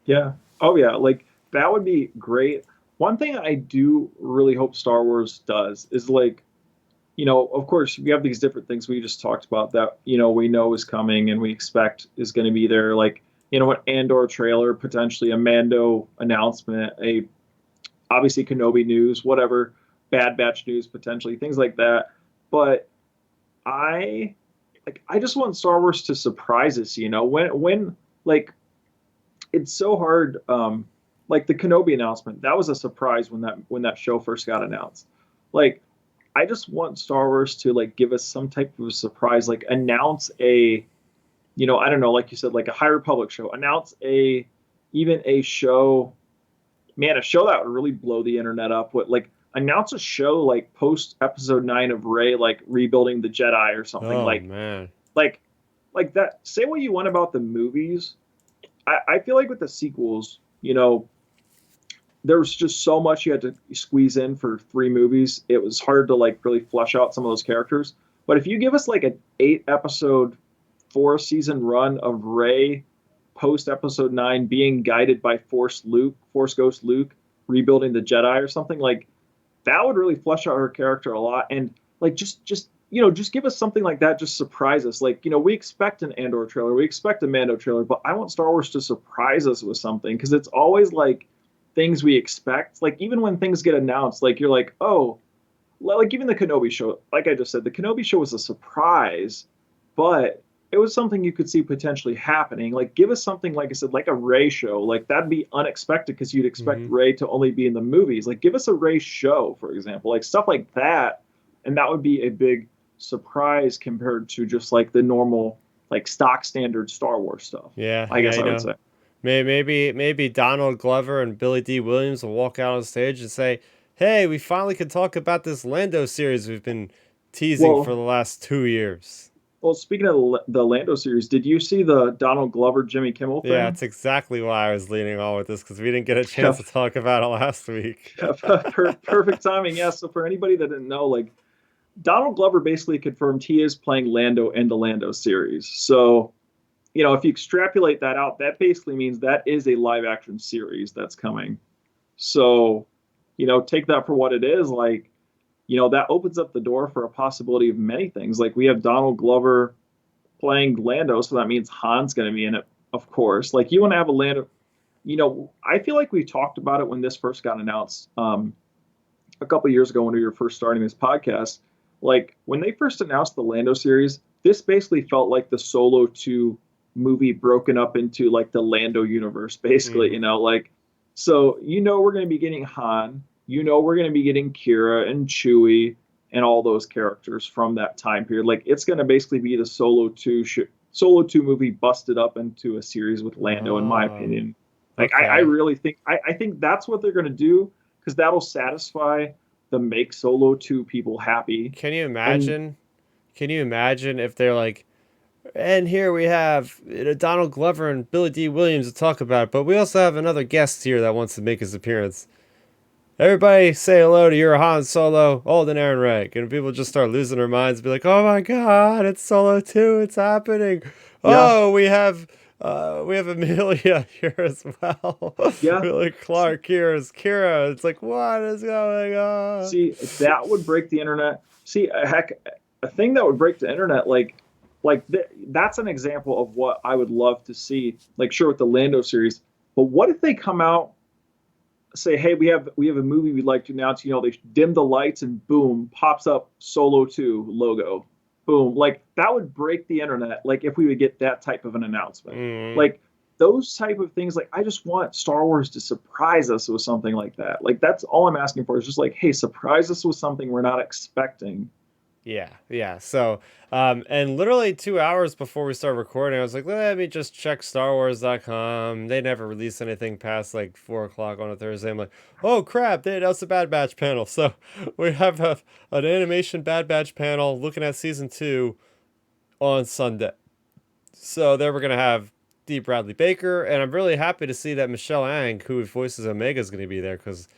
Yeah. Oh yeah. Like that would be great. One thing I do really hope Star Wars does is like, of course, we have these different things we just talked about that, we know is coming and we expect is going to be there. Like, an Andor trailer, potentially a Mando announcement, a obviously Kenobi news, whatever, Bad Batch news, potentially things like that. But I I just want Star Wars to surprise us. When like it's so hard. Like the Kenobi announcement, that was a surprise when that show first got announced. Like I just want Star Wars to like give us some type of a surprise, like announce a, I don't know, like you said, like a High Republic show, announce a even a show, man, a show that would really blow the internet up. What like announce a show like post Episode 9 of Rey, like rebuilding the Jedi or something Oh man. like like that. Say what you want about the movies. I feel like with the sequels, there was just so much you had to squeeze in for three movies. It was hard to like really flesh out some of those characters. But if you give us like an 8 episode, 4 season run of Rey post Episode 9 being guided by Force Ghost Luke, rebuilding the Jedi or something, like that would really flesh out her character a lot. And like just give us something like that. Just surprise us. Like we expect an Andor trailer, we expect a Mando trailer, but I want Star Wars to surprise us with something because it's always like things we expect. Like even when things get announced, like you're like, oh, like even the Kenobi show. Like I just said, the Kenobi show was a surprise, but it was something you could see potentially happening. Like give us something, like I said, like a Rey show. Like that'd be unexpected because you'd expect Mm-hmm. Rey to only be in the movies. Like give us a Rey show, for example, like stuff like that, and that would be a big surprise compared to just like the normal, like stock standard Star Wars stuff. Yeah, I yeah, guess you I would know. say. Maybe Donald Glover and Billy D. Williams will walk out on stage and say, "Hey, we finally can talk about this Lando series we've been teasing for Well, the last 2 years." well, speaking of the Lando series, did you see the Donald Glover Jimmy Kimmel Yeah, thing? that's exactly why I was leaning on with this because we didn't get a chance Yeah, to talk about it last week. yeah, perfect timing. Yeah. So for anybody that didn't know, like Donald Glover basically confirmed he is playing Lando in the Lando series. So if you extrapolate that out, that basically means that is a live action series that's coming. So take that for what it is. Like that opens up the door for a possibility of many things. Like we have Donald Glover playing Lando, so that means Han's going to be in it, of course. Like you want to have a Lando. I feel like we talked about it when this first got announced. a couple years ago when we were first starting this podcast, like when they first announced the Lando series, this basically felt like the Solo 2 movie broken up into like the Lando universe, basically, Mm-hmm. like, so, we're going to be getting Han, we're going to be getting Kira and Chewie and all those characters from that time period. Like, it's going to basically be the Solo 2 movie busted up into a series with Lando, in my Oh, opinion. Like, I okay. really think, I think that's what they're going to do because that'll satisfy the make Solo 2 people happy. Can you And imagine? Can you imagine if they're like, and here we have Donald Glover and Billy D. Williams to talk about it, but we also have another guest here that wants to make his appearance. Everybody say hello to your Han Solo, Alden Ehrenreich. And people just start losing their minds and be like, oh my god, it's Solo 2, it's happening. yeah, Oh, we have Amelia here as well. yeah. Billy Clark here as Kira. It's like, what is going on? See, that would break the internet. See, heck, a thing that would break the internet, that's an example of what I would love to see. Like, sure, with the Lando series, but what if they come out, say, hey, we have a movie we'd like to announce. They dim the lights and boom, pops up Solo 2 logo. Boom, like that would break the internet. Like if we would get that type of an announcement, Mm, like those type of things. Like I just want Star Wars to surprise us with something like that. Like that's all I'm asking for is just like, hey, surprise us with something we're not expecting. yeah, yeah. So, and literally 2 hours before we start recording, I was like, let me just check StarWars.com. They never release anything past like 4 o'clock on a Thursday. I'm like, oh crap, they announced a Bad Batch panel. So we have an animation Bad Batch panel looking at season 2 on Sunday. So there we're gonna have D. Bradley Baker, and I'm really happy to see that Michelle Ang, who voices Omega, is going to be there because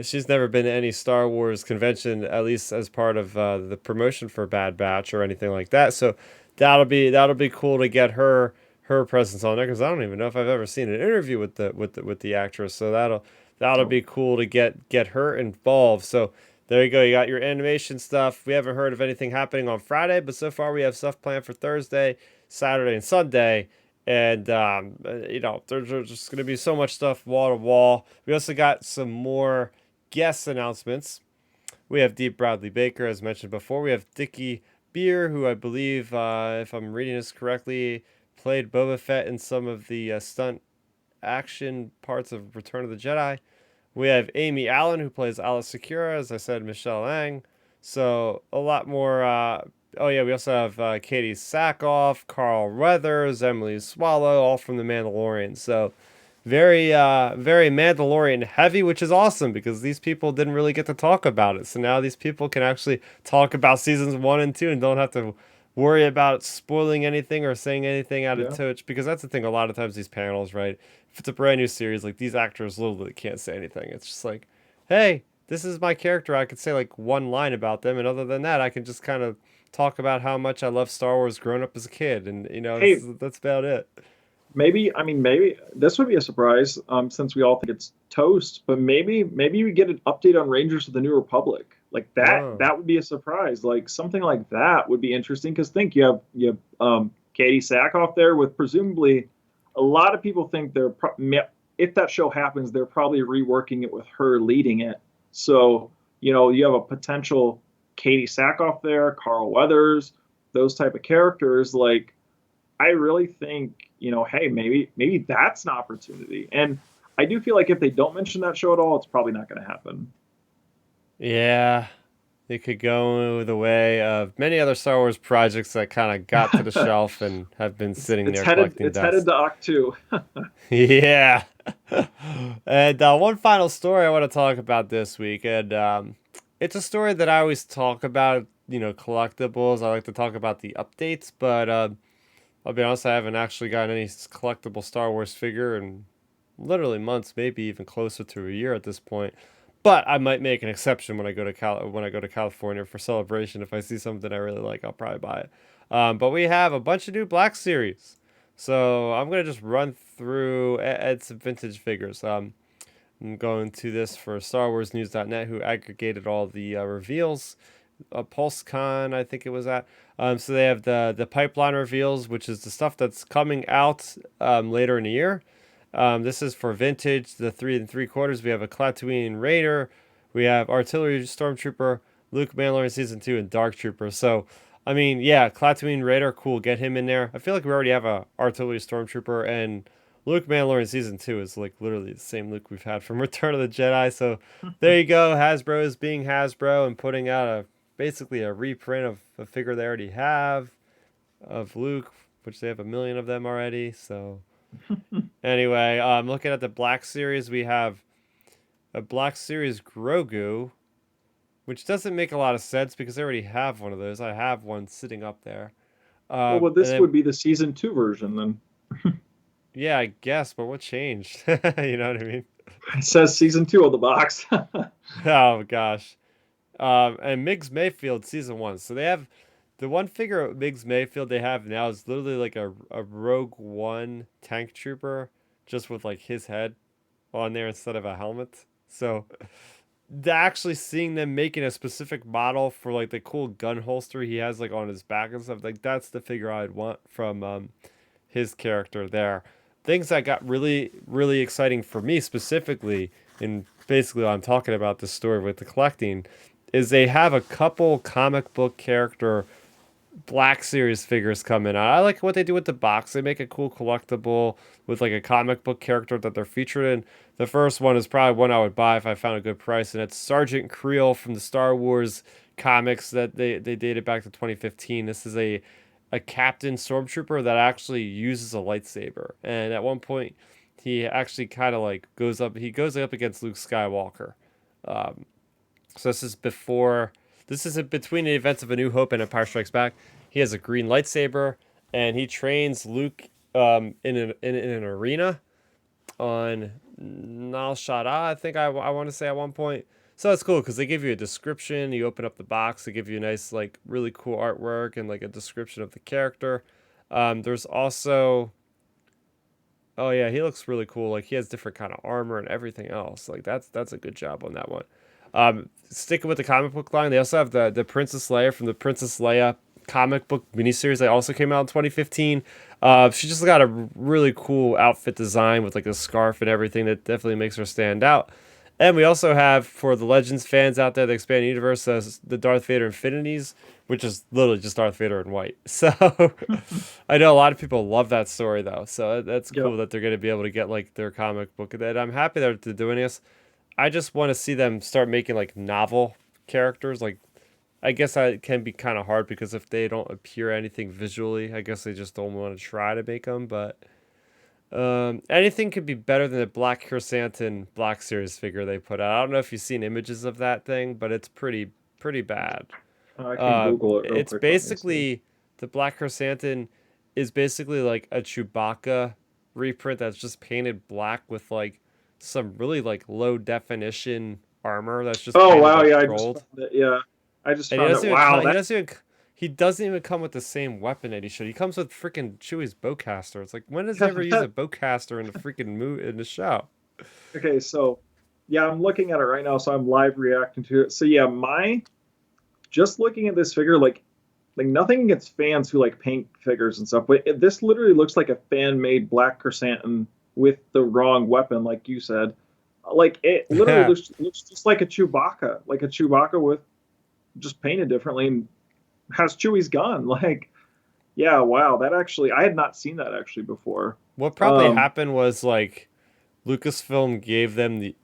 she's never been to any Star Wars convention, at least as part of the promotion for Bad Batch or anything like that. So that'll be cool to get her presence on there because I don't even know if I've ever seen an interview with the actress. So that'll Oh, be cool to get her involved. So there you go. You got your animation stuff. We haven't heard of anything happening on Friday, but so far we have stuff planned for Thursday, Saturday, and Sunday. And there's just going to be so much stuff wall to wall. We also got some more guest announcements. We have Deep Bradley Baker, as mentioned before. We have Dickie Beer, who I believe, if I'm reading this correctly, played Boba Fett in some of the stunt action parts of Return of the Jedi. We have Amy Allen, who plays Alice Secura, as I said, Michelle Ang. So a lot more. Oh yeah, we also have Katie Sackhoff, Carl Weathers, Emily Swallow, all from The Mandalorian. So very Mandalorian heavy, which is awesome because these people didn't really get to talk about it. So now these people can actually talk about seasons 1 and 2 and don't have to worry about spoiling anything or saying anything out of yeah. touch because that's the thing. A lot of times these panels, right? If it's a brand new series, like these actors literally can't say anything. It's just like, hey, this is my character. I could say like one line about them, and other than that, I can just kind of talk about how much I love Star Wars growing up as a kid, and Hey, that's about it. maybe this would be a surprise, since we all think it's toast, but maybe we get an update on Rangers of the New Republic. Like that Oh. that would be a surprise. Like something like that would be interesting because think you have Katie Sackhoff there with presumably a lot of people think if that show happens, they're probably reworking it with her leading it. So, you have a potential Katie Sackhoff there, Carl Weathers, those type of characters. Like I really think, hey, maybe that's an opportunity. And I do feel like if they don't mention that show at all, it's probably not going to happen. Yeah, it could go the way of many other Star Wars projects that kind of got to the shelf and have been it's sitting it's there headed collecting it's headed dust. to Oct 2. Yeah. And one final story I want to talk about this week, and it's a story that I always talk about. Collectibles. I like to talk about the updates, but I'll be honest, I haven't actually gotten any collectible Star Wars figure in literally months, maybe even closer to a year at this point. But I might make an exception when I go to California for Celebration. If I see something I really like, I'll probably buy it. But we have a bunch of new Black Series, so I'm gonna just run through add some vintage figures. I'm going to this for StarWarsNews.net, who aggregated all the reveals. PulseCon, I think it was at. So they have the pipeline reveals, which is the stuff that's coming out later in the year. This is for vintage, the 3 3/4. We have a Tatooine Raider. We have Artillery Stormtrooper, Luke Mandalorian Season 2, and Dark Trooper. So, I mean, yeah, Klaatuin Raider, cool, get him in there. I feel like we already have a Artillery Stormtrooper, and Luke Mandalorian Season 2 is like literally the same Luke we've had from Return of the Jedi. So there you go. Hasbro is being Hasbro and putting out basically a reprint of a figure they already have of Luke, which they have a million of them already. So anyway, looking at the Black Series, we have a Black Series Grogu, which doesn't make a lot of sense because I already have one of those. I have one sitting up there. Well, but And this then, would be the season 2 version then. yeah, I guess, but what changed? You know what I mean? It says season 2 on the box. Oh gosh. And Miggs Mayfield season 1. So they have the one figure of Miggs Mayfield they have now is literally like a Rogue One tank trooper, just with like his head on there instead of a helmet. So actually seeing them making a specific model for like the cool gun holster he has like on his back and stuff, like that's the figure I'd want from his character there. Things that got really, really exciting for me specifically, and basically I'm talking about the story with the collecting, is they have a couple comic book character Black Series figures coming out. I like what they do with the box. They make a cool collectible with like a comic book character that they're featured in. The first one is probably one I would buy if I found a good price, and it's Sergeant Creel from the Star Wars comics that they dated back to 2015. This is a captain stormtrooper that actually uses a lightsaber, and at one point he actually kind of like goes up against Luke Skywalker. Um, so this is between the events of A New Hope and Empire Strikes Back. He has a green lightsaber, and he trains Luke in an arena on Nal Shaddaa, I think I want to say at one point. So that's cool because they give you a description. You open up the box, they give you a nice, like, really cool artwork and like a description of the character. There's also, oh yeah, he looks really cool. Like he has different kind of armor and everything else. Like that's a good job on that one. Sticking with the comic book line, they also have the Princess Leia from the Princess Leia comic book miniseries that also came out in 2015. She just got a really cool outfit design with like a scarf and everything that definitely makes her stand out. And we also have, for the Legends fans out there, the expanded universe, the Darth Vader Infinities, which is literally just Darth Vader in white. So I know a lot of people love that story though. So that's cool Yep. that they're going to be able to get like their comic book. And I'm happy that they're doing this. I just want to see them start making like novel characters. Like, I guess that can be kind of hard because if they don't appear anything visually, I guess they just don't want to try to make them. But anything could be better than the Black Chrysanthemum Black Series figure they put out. I don't know if you've seen images of that thing, but it's pretty bad. I can Google it real It's quick. Let me see. basically the Black Chrysanthemum is basically like a Chewbacca reprint that's just painted black with like some really like low definition armor that's just Oh painted wow, like yeah, I just gold. found it. Yeah, I just And he found it. doesn't even Wow, come. that He doesn't even come with the same weapon that he should. He comes with freaking Chewie's bowcaster. It's like when does he ever use a bowcaster in the freaking in the show? okay. So yeah, I'm looking at it right now, so I'm live reacting to it. So yeah, my just looking at this figure, like nothing against fans who like paint figures and stuff, but this literally looks like a fan made Black Chrysanthemum with the wrong weapon, like you said. Like it literally Yeah. looks just like a Chewbacca with just painted differently and has Chewie's gun. Like, yeah, wow, that actually I had not seen that actually before. What probably Um, happened was like Lucasfilm gave them the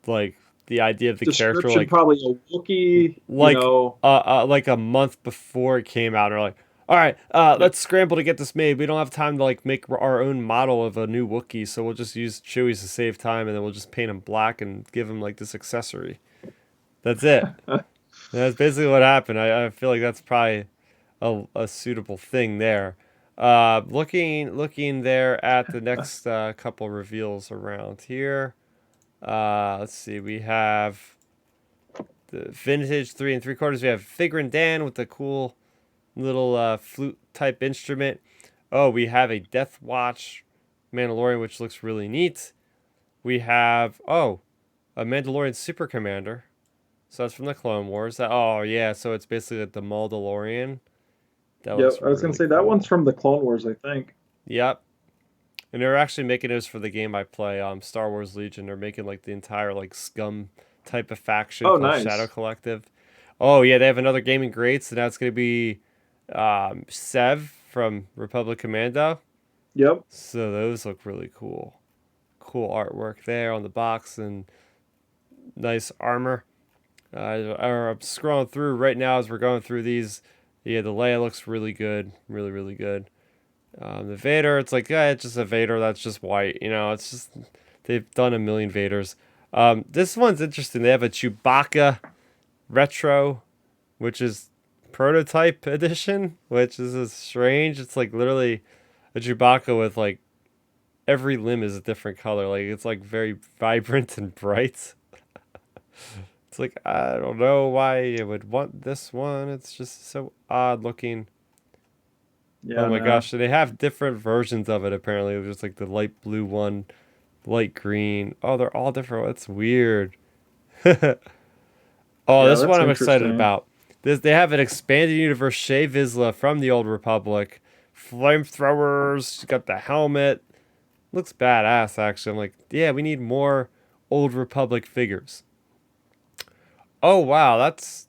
idea of the character Description probably a Wookiee, you like know. like a month before it came out. They're like, all right, Yeah, let's scramble to get this made. We don't have time to like make our own model of a new Wookiee, so we'll just use Chewie's to save time, and then we'll just paint him black and give him like this accessory. That's it. That's basically what happened. I feel like that's probably a suitable thing there. Looking there at the next couple reveals around here. Let's see. We have the vintage 3 3/4. We have Figrin Dan with the cool little flute type instrument. Oh, we have a Death Watch Mandalorian, which looks really neat. We have a Mandalorian Super Commander. So that's from the Clone Wars. Oh yeah, so it's basically like the Mandalorian. That yeah. looks I was gonna really say that one's cool. from the Clone Wars, I think. Yep. And they're actually making those for the game I play, Star Wars Legion. They're making like the entire like scum type of faction Oh, called Shadow nice. Collective. Oh yeah, they have another gaming great, so now it's gonna be Sev from Republic Commando. Yep. So those look really cool. Cool artwork there on the box and nice armor. I'm scrolling through right now as we're going through these. Yeah, the Leia looks really good, really really good. The Vader, it's like yeah, it's just a Vader that's just white. You know, it's just they've done a million Vaders. This one's interesting. They have a Chewbacca Retro, which is prototype edition, which is strange. It's like literally a Chewbacca with like every limb is a different color. Like it's like very vibrant and bright. It's like I don't know why you would want this one. It's just so odd looking. Oh Yeah, my no. gosh, they have different versions of it apparently. It was just like the light blue one, light green. Oh, they're all different. That's weird. Oh, Yeah, this that's one I'm excited interesting. about. This they have an expanded universe Shay Vizsla from the Old Republic. Flamethrowers, she's got the helmet. Looks badass actually. I'm like, yeah, we need more Old Republic figures. Oh wow, that's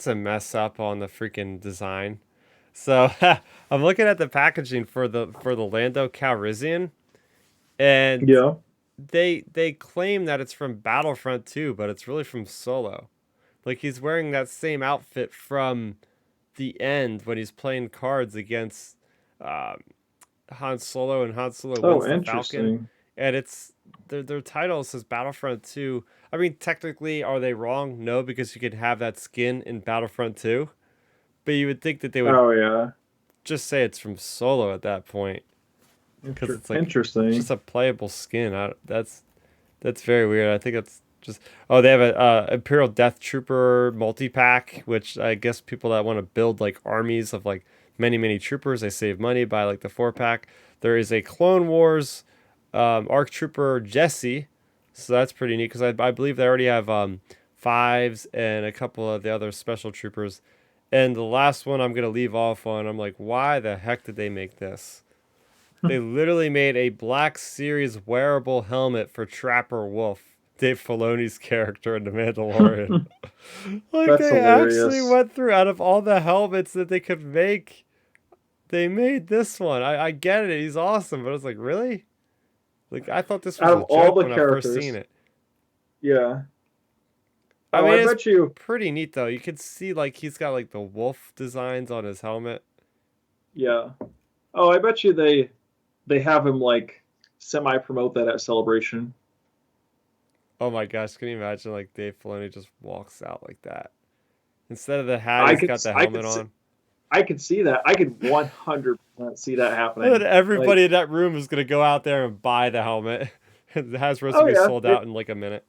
a mess up on the freaking design. So I'm looking at the packaging for the Lando Calrissian, and Yeah. they claim that it's from Battlefront 2, but it's really from Solo. Like he's wearing that same outfit from the end when he's playing cards against um, Han Solo, and Han Solo Oh, wins the Falcon, interesting. and it's their title says Battlefront 2. I mean, technically, are they wrong? No, because you could have that skin in Battlefront 2, but you would think that they would Oh, yeah. just say it's from Solo at that point, because it's like it's Interesting. just a playable skin. That's very weird. I think that's just oh they have a Imperial Death Trooper multi pack, which I guess people that want to build like armies of like many troopers, they save money by like the 4 pack. There is a Clone Wars ARC Trooper Jesse, so that's pretty neat because I believe they already have fives and a couple of the other special troopers. And the last one I'm gonna leave off on, I'm like, why the heck did they make this? They literally made a Black Series wearable helmet for Trapper Wolf, Dave Filoni's character in The Mandalorian. Like That's they actually hilarious. went through out of all the helmets that they could make, they made this one. I get it, he's awesome, but I was like, really? Like I thought this was Out a of all joke the when I first seen characters. it. Yeah. I Oh, mean, I it's bet you. pretty neat though. You could see like he's got like the wolf designs on his helmet. Yeah. Oh, I bet you they have him like semi promote that at Celebration. Oh my gosh, can you imagine like Dave Filoni just walks out like that? Instead of the hat, I he's could got the I could helmet on. I could see that. I could 100% see that And then happening. everybody Like, in that room is gonna go out there and buy the helmet. The hat's supposed to oh be yeah, sold out in like a minute.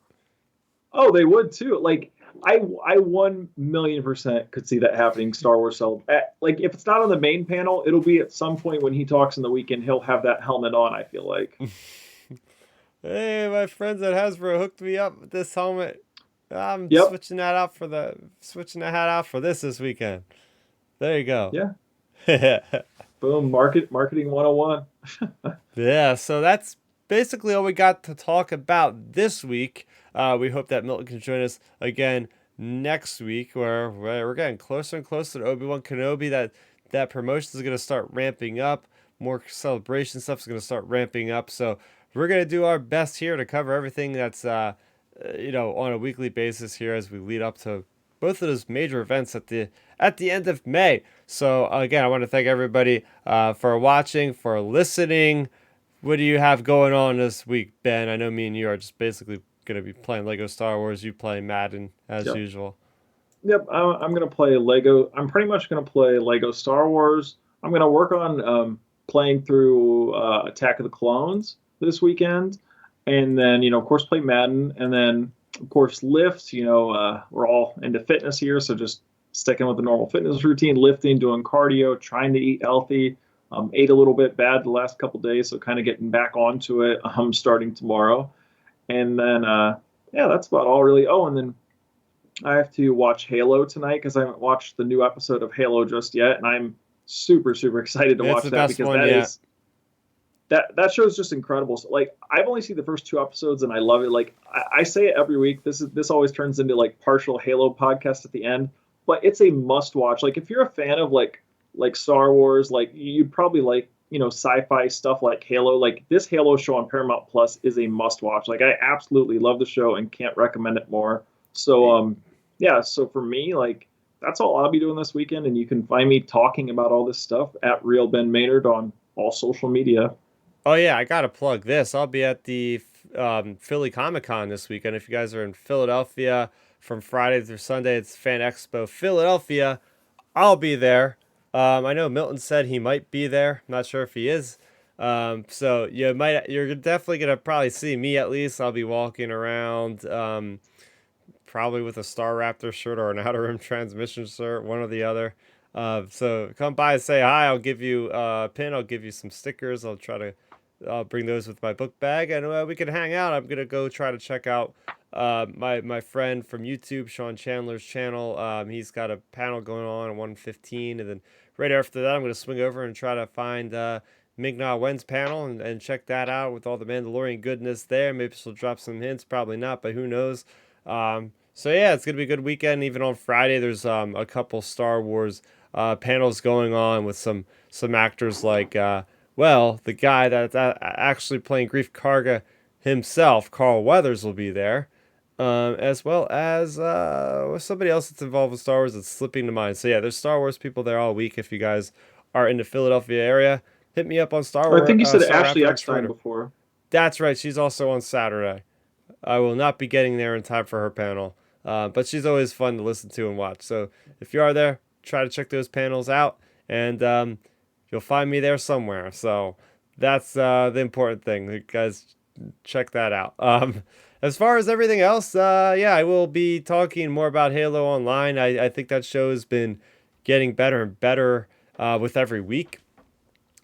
oh they would too. Like I 1,000,000% could see that happening. Star Wars Cell. Like if it's not on the main panel, it'll be at some point when he talks in the weekend. He'll have that helmet on. I feel like. Hey, my friends at Hasbro hooked me up with this helmet. I'm Yep. switching the hat out for this weekend. There you go. Yeah. Boom. Marketing 101. Yeah, so that's basically all we got to talk about this week. We hope that Milton can join us again next week, where we're getting closer and closer to Obi-Wan Kenobi. That promotion is going to start ramping up. More celebration stuff is going to start ramping up. So we're going to do our best here to cover everything that's on a weekly basis here as we lead up to both of those major events at the end of May. So again, I want to thank everybody for watching, for listening. What do you have going on this week, Ben? I know me and you are just basically going to be playing Lego Star Wars. You play Madden as Yep. usual. Yep, I'm gonna play Lego. I'm pretty much gonna play Lego Star Wars. I'm gonna work on playing through Attack of the Clones this weekend, and then of course play Madden, and then of course lift. We're all into fitness here, so just sticking with the normal fitness routine, lifting, doing cardio, trying to eat healthy. Ate a little bit bad the last couple days, so kind of getting back onto it. Starting tomorrow, and then yeah, that's about all really. Oh, and then I have to watch Halo tonight because I haven't watched the new episode of Halo just yet, and I'm super excited to It's watch the that best because one that yet. is that show is just incredible. So, like, I've only seen the first two episodes and I love it. Like, I say it every week. This always turns into like partial Halo podcast at the end, but it's a must watch. Like, if you're a fan of like Star Wars, like you'd probably like sci-fi stuff like Halo. Like this Halo show on Paramount Plus is a must watch. Like, I absolutely love the show and can't recommend it more. So yeah. So for me, like that's all I'll be doing this weekend, and you can find me talking about all this stuff at Real Ben Maynard on all social media. Oh yeah, I gotta plug this. I'll be at the Philly Comic Con this weekend. If you guys are in Philadelphia from Friday through Sunday, it's Fan Expo Philadelphia. I'll be there. I know Milton said he might be there. I'm not sure if he is. So you're definitely gonna probably see me at least. I'll be walking around, probably with a Starrapter shirt or an Outer Rim Transmission shirt, one or the other. So come by and say hi. I'll give you a pin. I'll give you some stickers. I'll bring those with my book bag, and we can hang out. I'm gonna go try to check out my friend from YouTube, Sean Chandler's channel. He's got a panel going on at 1:15, and then right after that, I'm gonna swing over and try to find Ming-Na Wen's panel and check that out with all the Mandalorian goodness there. Maybe she'll drop some hints, probably not, but who knows. So yeah, it's gonna be a good weekend. Even on Friday, there's a couple Star Wars panels going on with some actors like the guy that's actually playing Grief Karga himself, Carl Weathers, will be there, as well as somebody else that's involved with Star Wars that's slipping to mind. So yeah, there's Star Wars people there all week. If you guys are in the Philadelphia area, hit me up on I think you said Star Ashley Raptor on Eckstein Twitter. before. That's right. She's also on Saturday. I will not be getting there in time for her panel, but she's always fun to listen to and watch. So if you are there, try to check those panels out, and you'll find me there somewhere. So that's the important thing. You guys, check that out. As far as everything else, yeah, I will be talking more about Halo Online. I think that show has been getting better and better with every week.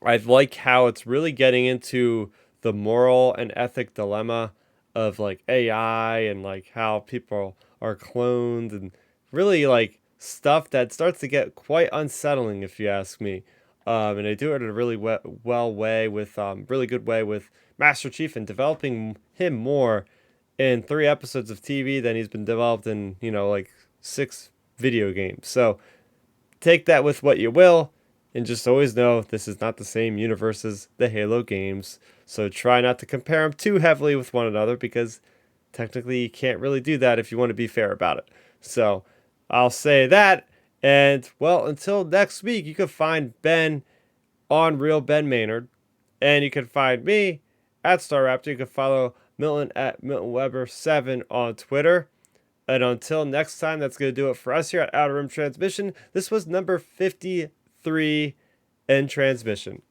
I like how it's really getting into the moral and ethic dilemma of like AI and like how people are cloned and really like stuff that starts to get quite unsettling if you ask me. And they do it in a really well way with really good way with Master Chief and developing him more in 3 episodes of TV than he's been developed in like 6 video games. So take that with what you will, and just always know this is not the same universe as the Halo games. So try not to compare them too heavily with one another because technically you can't really do that if you want to be fair about it. So I'll say that. And well, until next week, you can find Ben on Real Ben Maynard. And you can find me at Starrapter. You can follow Milton at Milton Weber 7 on Twitter. And until next time, that's going to do it for us here at Outer Rim Transmission. This was number 53 in transmission.